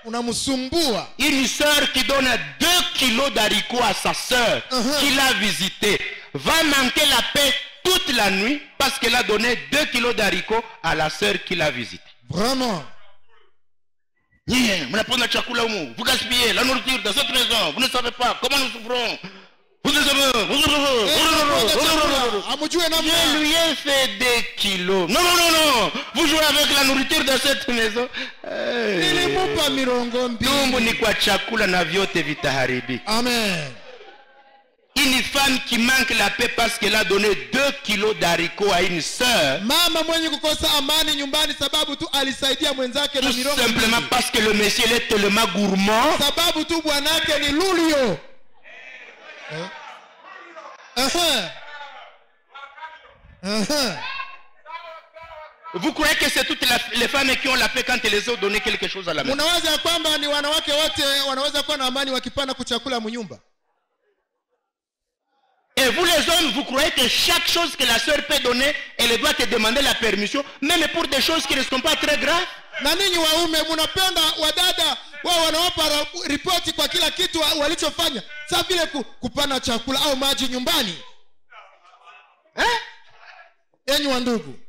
Unamusumbua. Une sœur qui donne 2 kilos d'haricots à sa sœur qui l'a visité va manquer la paix toute la nuit parce qu'elle a donné 2 kilos d'haricots à la sœur qui l'a visité. Vraiment. Vous gaspillez la nourriture dans cette maison. Vous ne savez pas comment nous souffrons. Je lui ai fait 2 kilos. Non. Vous jouez avec la nourriture de cette maison. Amen. Une femme qui manque la paix parce qu'elle a donné 2 kilos d'haricots à une sœur. Tout simplement parce que le monsieur est tellement gourmand. Vous croyez que c'est toutes les femmes qui ont la paix quand elles les ont donné quelque chose à la maison? Et vous les hommes, vous croyez que chaque chose que la sœur peut donner, elle doit te demander la permission, même pour des choses qui ne sont pas très graves? Na ninyi waume mnapenda wadada wao wanawapa ripoti kwa kila kitu walichofanya, sasa vile kupana chakula au maji nyumbani. Enyi wa ndugu.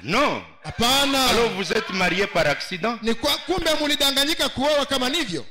Non. Hapana. Alors vous êtes mariés par accident? Ni kumbe mlidanganyika kuoa kama nivyo?